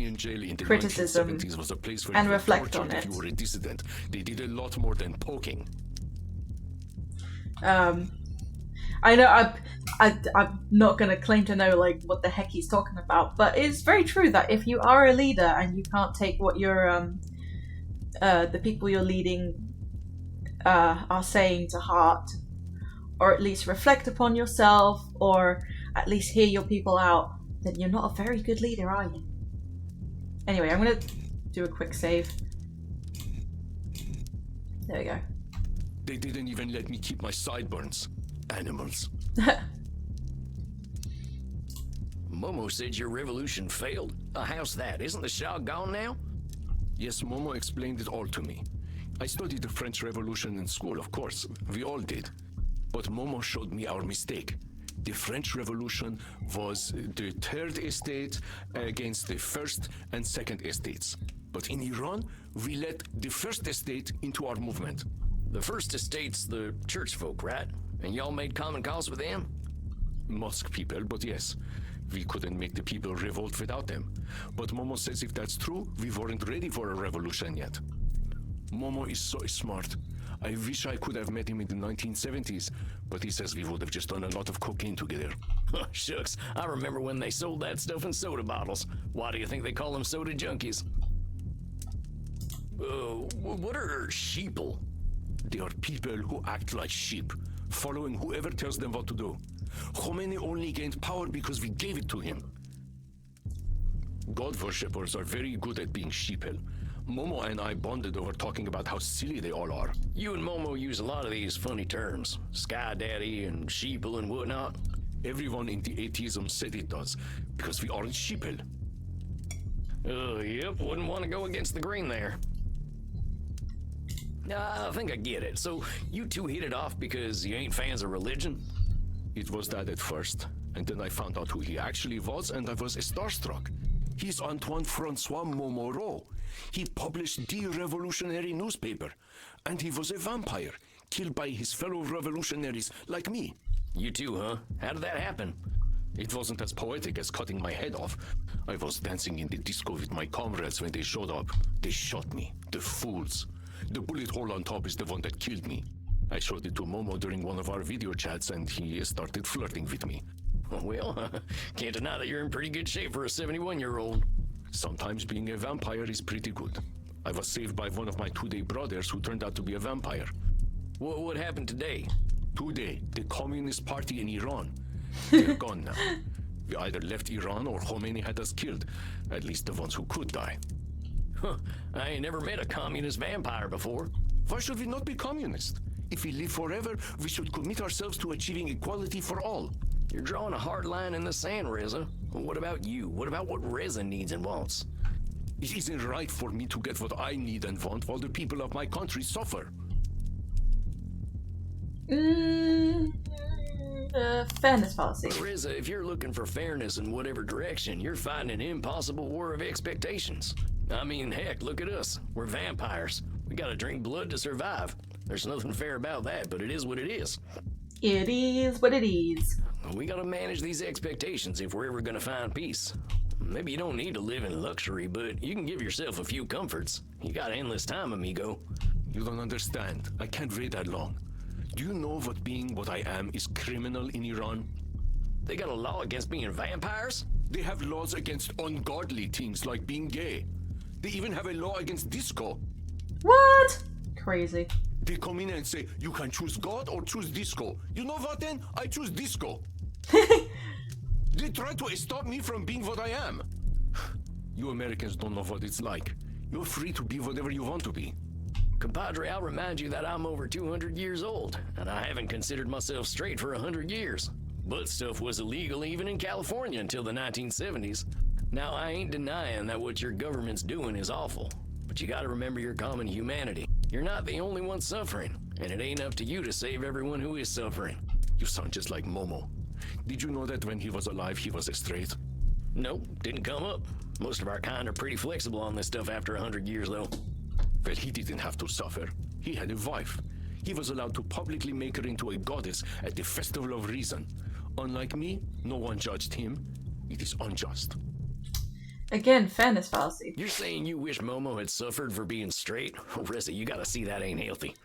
criticism was a place where and you were reflect tortured on if it. you were a dissident. They did a lot more than poking. I know I'm not gonna claim to know like what the heck he's talking about, but it's very true that if you are a leader and you can't take what your the people you're leading are saying to heart, or at least reflect upon yourself, or at least hear your people out, then you're not a very good leader, are you? Anyway, I'm gonna do a quick save. There we go. They didn't even let me keep my sideburns. Animals. Momo said your revolution failed. How's that? Isn't the Shah gone now? Yes, Momo explained it all to me. I studied the French Revolution in school, of course. We all did. But Momo showed me our mistake. The French Revolution was the third estate against the first and second estates. But in Iran, we let the first estate into our movement. The first estate's the church folk, right? And y'all made common cause with them? Mosque people, but yes. We couldn't make the people revolt without them. But Momo says if that's true, we weren't ready for a revolution yet. Momo is so smart. I wish I could have met him in the 1970s, but he says we would have just done a lot of cocaine together. Shucks, I remember when they sold that stuff in soda bottles. Why do you think they call them soda junkies? What are sheeple? They are people who act like sheep. following whoever tells them what to do. Khomeini only gained power because we gave it to him. God worshippers are very good at being sheeple. Momo and I bonded over talking about how silly they all are. You and Momo use a lot of these funny terms. Sky Daddy and sheeple and whatnot. Everyone in the atheism said it does, because we aren't sheeple. Yep, wouldn't want to go against the grain there. I think I get it. So, you two hit it off because you ain't fans of religion? It was that at first, and then I found out who he actually was, and I was starstruck. He's Antoine Francois Momoro. He published the revolutionary newspaper, and he was a vampire, killed by his fellow revolutionaries like me. You too, huh? How did that happen? It wasn't as poetic as cutting my head off. I was dancing in the disco with my comrades when they showed up. They shot me, the fools. The bullet hole on top is the one that killed me. I showed it to Momo during one of our video chats, and he started flirting with me. Well, can't deny that you're in pretty good shape for a 71-year-old. Sometimes being a vampire is pretty good. I was saved by one of my two-day brothers who turned out to be a vampire. What happened today? Today, the Communist Party in Iran. They're gone now. We either left Iran or Khomeini had us killed. At least the ones who could die. Huh, I ain't never met a communist vampire before. Why should we not be communist? If we live forever, we should commit ourselves to achieving equality for all. You're drawing a hard line in the sand, Reza. What about you? What about what Reza needs and wants? It isn't right for me to get what I need and want while the people of my country suffer. Fairness policy. Reza, if you're looking for fairness in whatever direction, you're fighting an impossible war of expectations. I mean, heck, look at us. We're vampires. We gotta drink blood to survive. There's nothing fair about that, but it is what it is. It is what it is. We gotta manage these expectations if we're ever gonna find peace. Maybe you don't need to live in luxury, but you can give yourself a few comforts. You got endless time, amigo. You don't understand. I can't wait that long. Do you know what being what I am is criminal in Iran? They got a law against being vampires? They have laws against ungodly things like being gay. They even have a law against disco. What? Crazy. They come in and say, you can choose God or choose disco. You know what then? I choose disco. They try to stop me from being what I am. You Americans don't know what it's like. You're free to be whatever you want to be. Compadre, I'll remind you that I'm over 200 years old, and I haven't considered myself straight for 100 years. But stuff was illegal even in California until the 1970s. Now, I ain't denying that what your government's doing is awful, but you gotta remember your common humanity. You're not the only one suffering, and it ain't up to you to save everyone who is suffering. You sound just like Momo. Did you know that when he was alive, he was straight? Nope, didn't come up. Most of our kind are pretty flexible on this stuff after 100 years, though. Well, he didn't have to suffer. He had a wife. He was allowed to publicly make her into a goddess at the Festival of Reason. Unlike me, no one judged him. It is unjust. Again, fairness fallacy. You're saying you wish Momo had suffered for being straight? Oh, Reza, you gotta see that ain't healthy.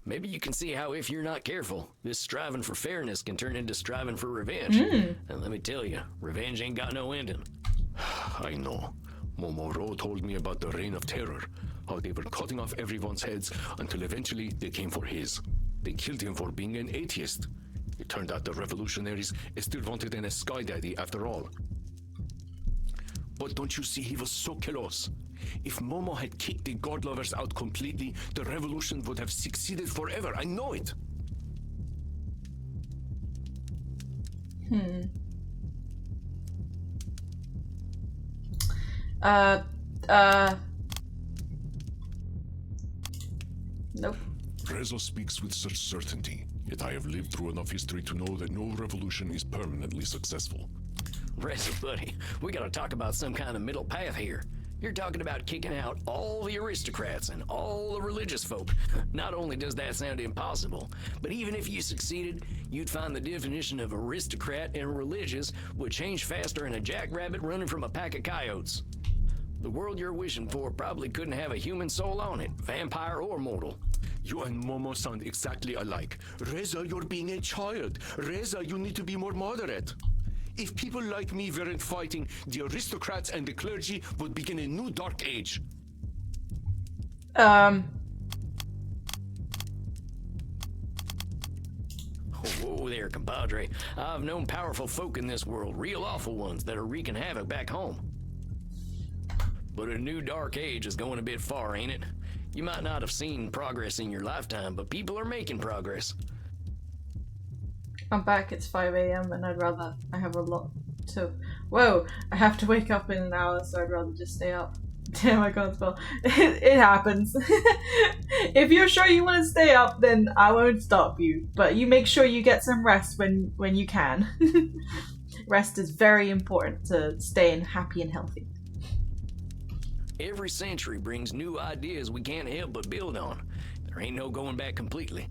Maybe you can see how if you're not careful, this striving for fairness can turn into striving for revenge. And let me tell you, revenge ain't got no ending. I know. Momoro told me about the Reign of Terror, how they were cutting off everyone's heads until eventually they came for his. They killed him for being an atheist. It turned out the revolutionaries still wanted a sky daddy after all. But don't you see, he was so close. If Momo had kicked the god lovers out completely, the revolution would have succeeded forever. I know it. Nope. Reza speaks with such certainty, yet I have lived through enough history to know that no revolution is permanently successful. Reza, buddy, we gotta talk about some kind of middle path here. You're talking about kicking out all the aristocrats and all the religious folk. Not only does that sound impossible, but even if you succeeded, you'd find the definition of aristocrat and religious would change faster than a jackrabbit running from a pack of coyotes. The world you're wishing for probably couldn't have a human soul on it, vampire or mortal. You and Momo sound exactly alike. Reza, you're being a child. Reza, you need to be more moderate. If people like me weren't fighting, the aristocrats and the clergy would begin a new dark age. Whoa there, compadre. I've known powerful folk in this world, real awful ones that are wreaking havoc back home. But a new dark age is going a bit far, ain't it? You might not have seen progress in your lifetime, but people are making progress. I'm back, it's 5 AM and I have a lot to... Whoa! I have to wake up in an hour, so I'd rather just stay up. Damn, I can't spell. It happens. If you're sure you want to stay up, then I won't stop you. But you make sure you get some rest when you can. Rest is very important to staying happy and healthy. Every century brings new ideas we can't help but build on. There ain't no going back completely.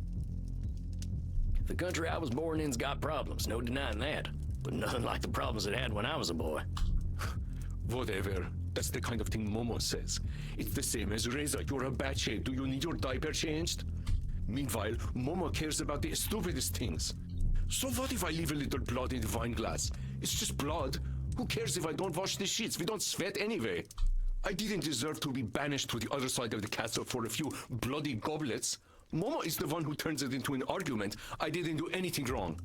The country I was born in's got problems, no denying that. But nothing like the problems it had when I was a boy. Whatever. That's the kind of thing Momo says. It's the same as Reza. You're a bad shape. Do you need your diaper changed? Meanwhile, Momo cares about the stupidest things. So what if I leave a little blood in the wine glass? It's just blood. Who cares if I don't wash the sheets? We don't sweat anyway. I didn't deserve to be banished to the other side of the castle for a few bloody goblets. Momo is the one who turns it into an argument. I didn't do anything wrong.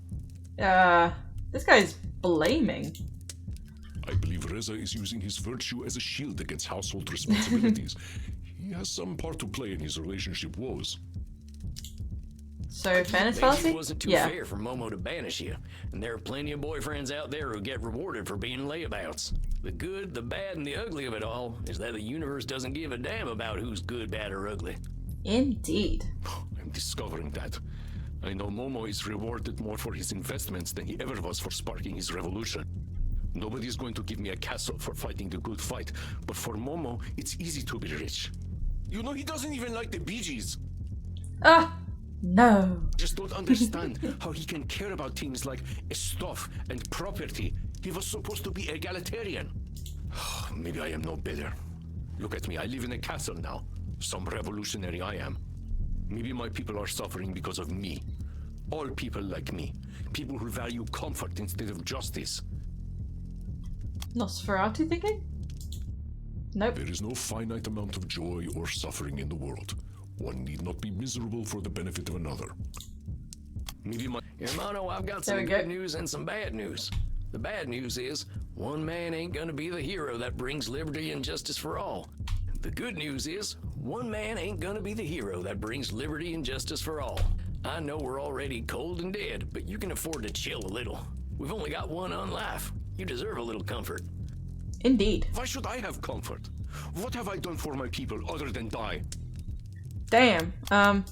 This guy's blaming. I believe Reza is using his virtue as a shield against household responsibilities. He has some part to play in his relationship woes. So, fairness Maybe fallacy? it wasn't too fair for Momo to banish you, and there are plenty of boyfriends out there who get rewarded for being layabouts. The good, the bad, and the ugly of it all is that the universe doesn't give a damn about who's good, bad, or ugly. Indeed. I'm discovering that. I know Momo is rewarded more for his investments than he ever was for sparking his revolution. Nobody's going to give me a castle for fighting the good fight, but for Momo, it's easy to be rich. You know, he doesn't even like the Bee Gees. No. Just don't understand how he can care about things like stuff and property. He was supposed to be egalitarian. Maybe I am no better. Look at me, I live in a castle now. Some revolutionary I am. Maybe my people are suffering because of me. All people like me. People who value comfort instead of justice. Nosferatu thinking? Nope. There is no finite amount of joy or suffering in the world. One need not be miserable for the benefit of another. Maybe my... Hermano, I've got some good news and some bad news. The bad news is, one man ain't gonna be the hero that brings liberty and justice for all. The good news is, one man ain't gonna be the hero that brings liberty and justice for all. I know we're already cold and dead, but you can afford to chill a little. We've only got one on life. You deserve a little comfort. Indeed. Why should I have comfort? What have I done for my people other than die? Damn. To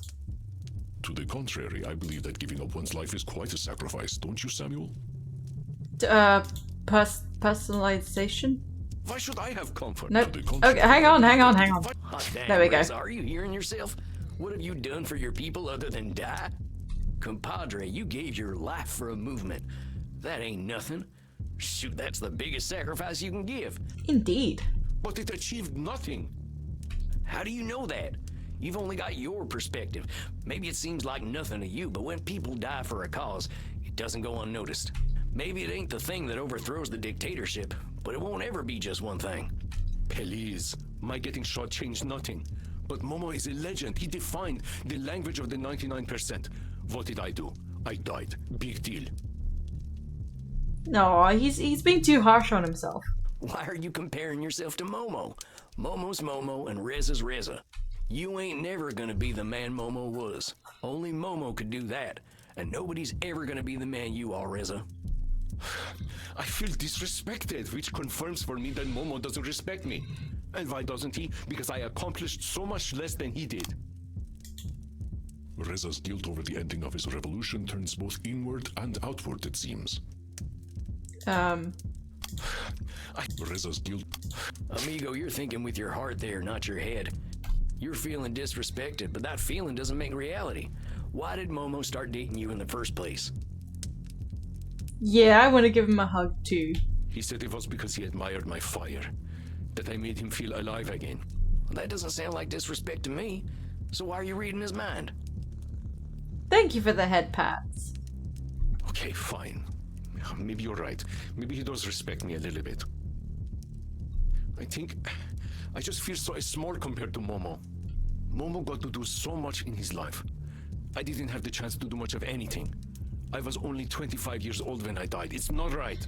the contrary, I believe that giving up one's life is quite a sacrifice, don't you, Samuel? Personalization? Why should I have comfort? Nope. Okay, hang on. Hot damn, There we go. Reza, are you hearing yourself? What have you done for your people other than die? Compadre, you gave your life for a movement. That ain't nothing. Shoot, that's the biggest sacrifice you can give. Indeed. But it achieved nothing. How do you know that? You've only got your perspective. Maybe it seems like nothing to you, but when people die for a cause, it doesn't go unnoticed. Maybe it ain't the thing that overthrows the dictatorship, but it won't ever be just one thing. Please, my getting shot changed nothing. But Momo is a legend. He defined the language of the 99%. What did I do? I died. Big deal. No, he's being too harsh on himself. Why are you comparing yourself to Momo? Momo's Momo and Reza's Reza. You ain't never gonna be the man Momo was. Only Momo could do that. And nobody's ever gonna be the man you are, Reza. I feel disrespected, which confirms for me that Momo doesn't respect me. And why doesn't he? Because I accomplished so much less than he did. Reza's guilt over the ending of his revolution turns both inward and outward, it seems. Reza's guilt... Amigo, you're thinking with your heart there, not your head. You're feeling disrespected, but that feeling doesn't make reality. Why did Momo start dating you in the first place? Yeah, I want to give him a hug too. He said it was because he admired my fire. That I made him feel alive again. Well, that doesn't sound like disrespect to me. So why are you reading his mind? Thank you for the head pats. Okay, fine. Maybe you're right. Maybe he does respect me a little bit. I think... I just feel so small compared to Momo. Momo got to do so much in his life. I didn't have the chance to do much of anything. I was only 25 years old when I died. It's not right.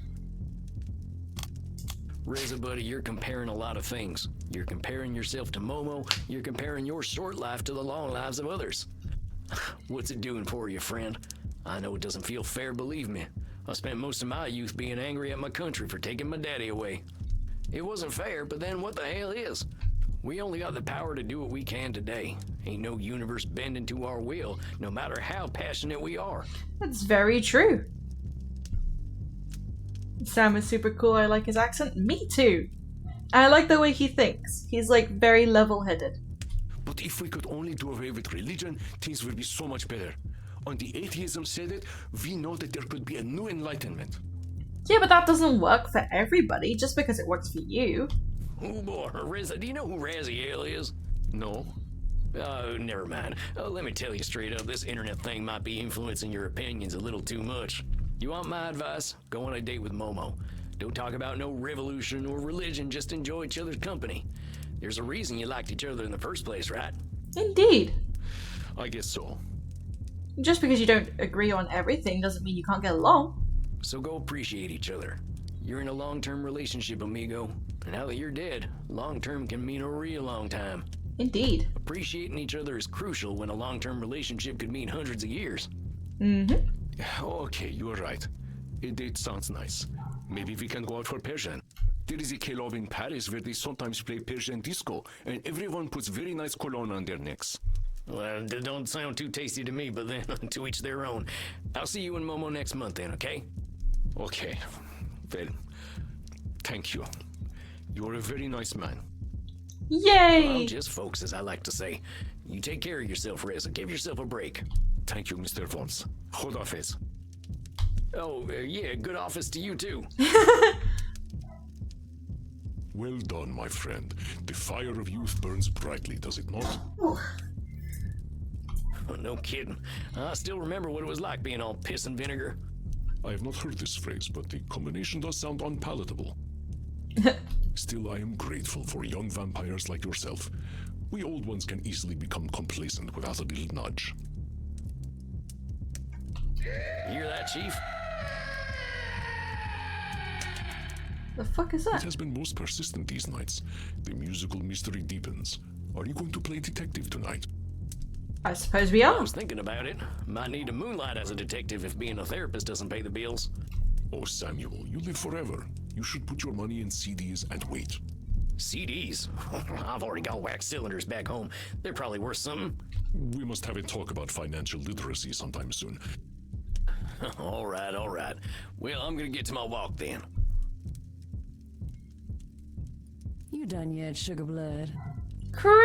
Reza, buddy, you're comparing a lot of things. You're comparing yourself to Momo. You're comparing your short life to the long lives of others. What's it doing for you, friend? I know it doesn't feel fair, believe me. I spent most of my youth being angry at my country for taking my daddy away. It wasn't fair, but then what the hell is? We only got the power to do what we can today. Ain't no universe bending to our will, no matter how passionate we are. That's very true. Sam is super cool. I like his accent. Me too. And I like the way he thinks. He's like very level-headed. But if we could only do away with religion, things would be so much better. On the atheism said it, we know that there could be a new enlightenment. Yeah, but that doesn't work for everybody just because it works for you. Oh boy, Reza, do you know who Raziel is? No. Never mind. Let me tell you straight up, this internet thing might be influencing your opinions a little too much. You want my advice? Go on a date with Momo. Don't talk about no revolution or religion, just enjoy each other's company. There's a reason you liked each other in the first place, right? Indeed. I guess so. Just because you don't agree on everything doesn't mean you can't get along. So go appreciate each other. You're in a long-term relationship, amigo. And now that you're dead, long-term can mean a real long time. Indeed. Appreciating each other is crucial when a long-term relationship could mean hundreds of years. Mm-hmm. Okay, you're right. A date sounds nice. Maybe we can go out for Persian. There is a club in Paris where they sometimes play Persian disco, and everyone puts very nice cologne on their necks. Well, they don't sound too tasty to me, but then to each their own. I'll see you and Momo next month then, okay? Okay. Well, thank you. You're a very nice man. Yay! Well, just folks, as I like to say. You take care of yourself, Reza. Give yourself a break. Thank you, Mr. Vons. Khodafez. Oh, yeah, good office to you too. Well done, my friend. The fire of youth burns brightly, does it not? Oh, no kidding. I still remember what it was like being all piss and vinegar. I have not heard this phrase, but the combination does sound unpalatable. Still, I am grateful for young vampires like yourself. We old ones can easily become complacent without a little nudge. You hear that, Chief? The fuck is that? It has been most persistent these nights. The musical mystery deepens. Are you going to play detective tonight? I suppose we are. I was thinking about it. Might need to moonlight as a detective if being a therapist doesn't pay the bills. Oh, Samuel, you live forever. You should put your money in CDs and wait. CDs? I've already got wax cylinders back home. They're probably worth something. We must have a talk about financial literacy sometime soon. All right, all right. Well, I'm gonna get to my walk then. You done yet, Sugar Blood? Crimson!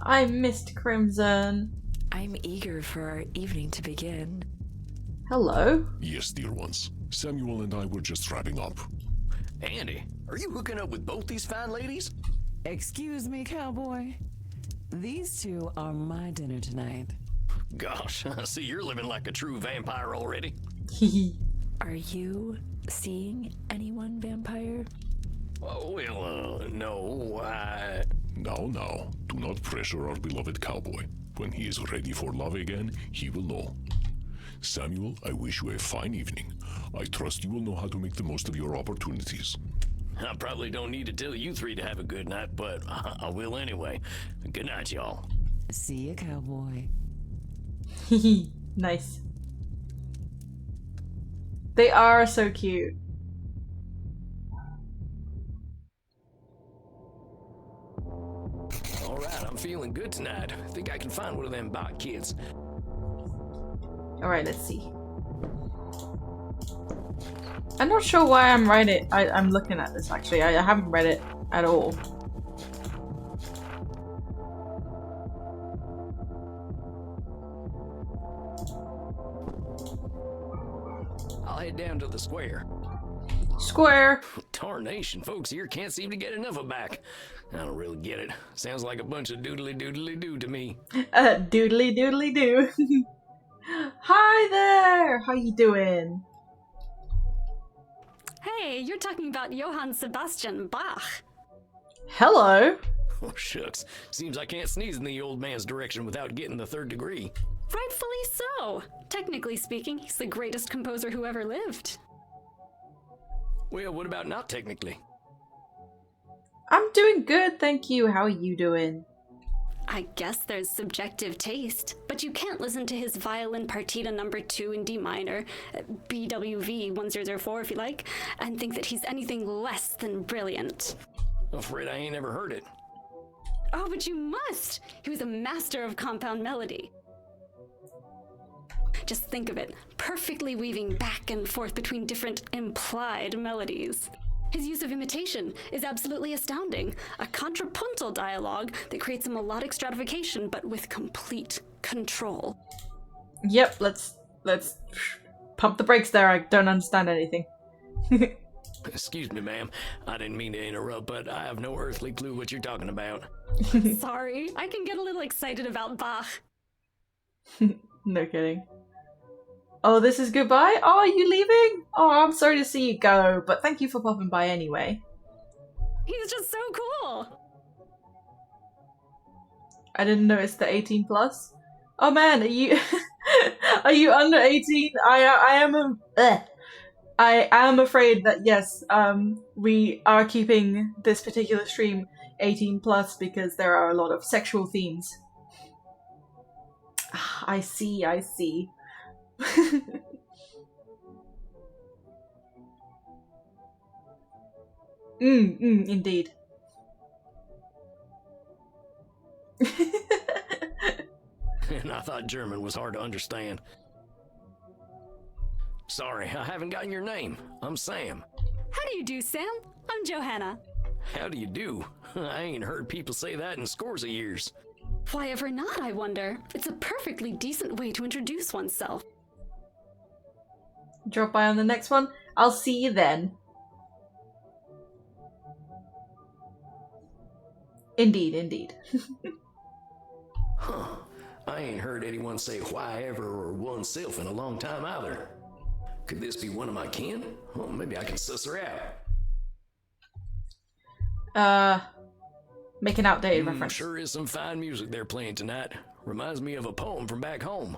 I missed Crimson. I'm eager for our evening to begin. Hello? Yes, dear ones. Samuel and I were just wrapping up. Andy, are you hooking up with both these fine ladies? Excuse me, cowboy. These two are my dinner tonight. Gosh, I see you're living like a true vampire already. Are you seeing anyone, vampire? Oh, well, no, Now, do not pressure our beloved cowboy. When he is ready for love again, he will know. Samuel, I wish you a fine evening. I trust you will know how to make the most of your opportunities. I probably don't need to tell you three to have a good night, but I will anyway. Good night, y'all. See ya, cowboy. Nice. They are so cute. Alright, I'm feeling good tonight. I think I can find one of them bot kids. Alright, let's see. I'm not sure why I'm writing. I'm looking at this actually. I haven't read it at all. I'll head down to the square. Square. Tarnation, folks here can't seem to get enough of back. I don't really get it. Sounds like a bunch of doodly doodly doo to me. Doodly doodly doo. Hi there. How you doing? Hey, you're talking about Johann Sebastian Bach. Hello. Oh, shucks. Seems I can't sneeze in the old man's direction without getting the 3rd degree. Rightfully so. Technically speaking, he's the greatest composer who ever lived. Well, what about not technically? I'm doing good, thank you. How are you doing? I guess there's subjective taste, but you can't listen to his violin partita number 2 in D minor, BWV 1004 if you like, and think that he's anything less than brilliant. I'm afraid I ain't ever heard it. Oh, but you must! He was a master of compound melody. Just think of it, perfectly weaving back and forth between different implied melodies. His use of imitation is absolutely astounding. A contrapuntal dialogue that creates a melodic stratification, but with complete control. Yep, let's pump the brakes there. I don't understand anything. Excuse me, ma'am. I didn't mean to interrupt, but I have no earthly clue what you're talking about. Sorry, I can get a little excited about Bach. No kidding. Oh, this is goodbye? Oh, are you leaving? Oh, I'm sorry to see you go, but thank you for popping by anyway. He's just so cool! I didn't notice the 18 plus. Oh man, are you are you under 18? I am afraid that yes, we are keeping this particular stream 18 plus because there are a lot of sexual themes. I see. Indeed. And I thought German was hard to understand. Sorry, I haven't gotten your name. I'm Sam. How do you do, Sam? I'm Johanna. How do you do? I ain't heard people say that in scores of years. Why ever not, I wonder? It's a perfectly decent way to introduce oneself. Drop by on the next one. I'll see you then. Indeed. Huh. I ain't heard anyone say why ever or oneself in a long time either. Could this be one of my kin? Well, maybe I can suss her out. Make an outdated reference. Sure is some fine music they're playing tonight. Reminds me of a poem from back home.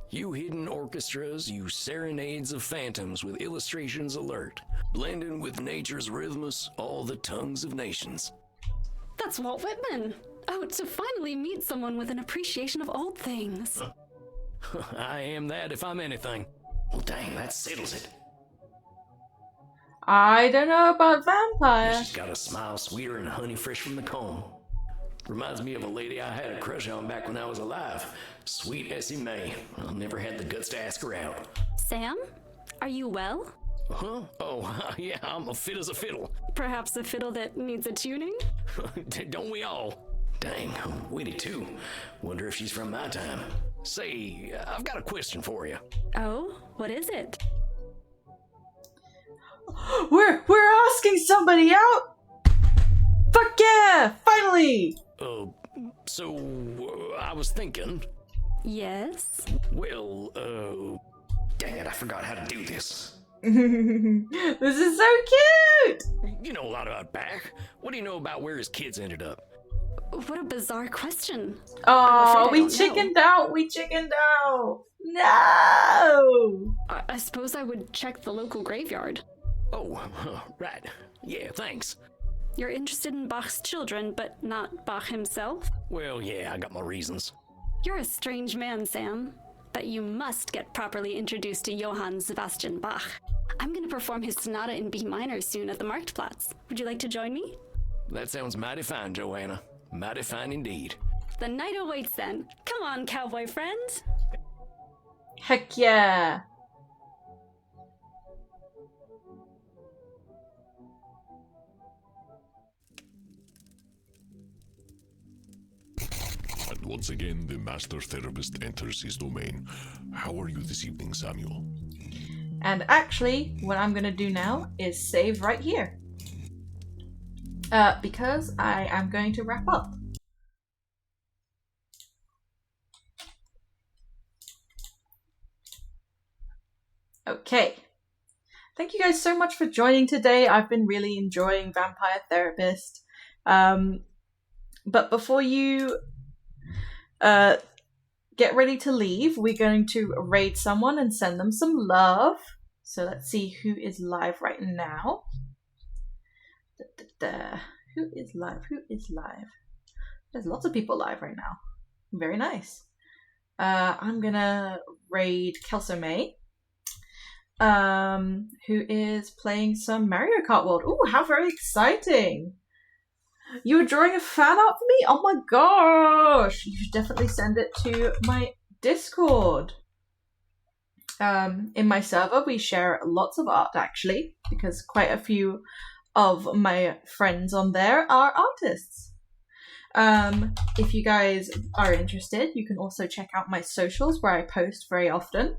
You hidden orchestras, you serenades of phantoms with illustrations alert, blending with nature's rhythms, all the tongues of nations. That's Walt Whitman. Oh, to finally meet someone with an appreciation of old things. I am that if I'm anything. Well, dang, that settles it. I don't know about vampire. She's got a smile sweeter than honey fresh from the comb. Reminds me of a lady I had a crush on back when I was alive. Sweet Essie May. I never had the guts to ask her out. Sam? Are you well? Huh? Oh, yeah, I'm a fit as a fiddle. Perhaps a fiddle that needs a tuning? Don't we all? Dang, witty too. Wonder if she's from my time. Say, I've got a question for you. Oh, what is it? We're asking somebody out! Fuck yeah! Finally! I was thinking... Yes? Well, dang it, I forgot how to do this. This is so cute! You know a lot about Bach. What do you know about where his kids ended up? What a bizarre question. Oh, we chickened out! No! I suppose I would check the local graveyard. Oh, right. Yeah, thanks. You're interested in Bach's children, but not Bach himself? Well, yeah, I got my reasons. You're a strange man, Sam. But you must get properly introduced to Johann Sebastian Bach. I'm going to perform his sonata in B minor soon at the Marktplatz. Would you like to join me? That sounds mighty fine, Joanna. Mighty fine indeed. The night awaits then. Come on, cowboy friend. Heck yeah! And once again, the master therapist enters his domain. How are you this evening, Samuel? And actually, what I'm gonna do now is save right here. Because I am going to wrap up. Okay. Thank you guys so much for joining today. I've been really enjoying Vampire Therapist. But before you get ready to leave, we're going to raid someone and send them some love. So let's see who is live right now. Who is live? Who is live? There's lots of people live right now. Very nice. I'm gonna raid Kelso May, who is playing some Mario Kart World. Ooh, how very exciting! You were drawing a fan art for me? Oh my gosh! You should definitely send it to my Discord. In my server, we share lots of art actually, because quite a few of my friends on there are artists. If you guys are interested, you can also check out my socials where I post very often.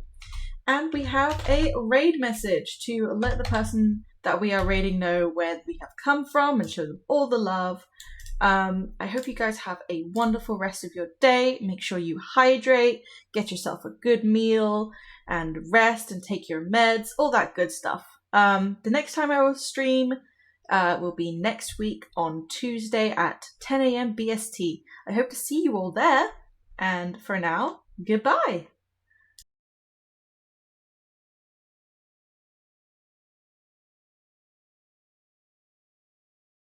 And we have a raid message to let the person that we are raiding know where we have come from and show them all the love. I hope you guys have a wonderful rest of your day. Make sure you hydrate, get yourself a good meal, and rest and take your meds, all that good stuff. The next time I will stream will be next week on Tuesday at 10 a.m. BST. I hope to see you all there. And for now, goodbye.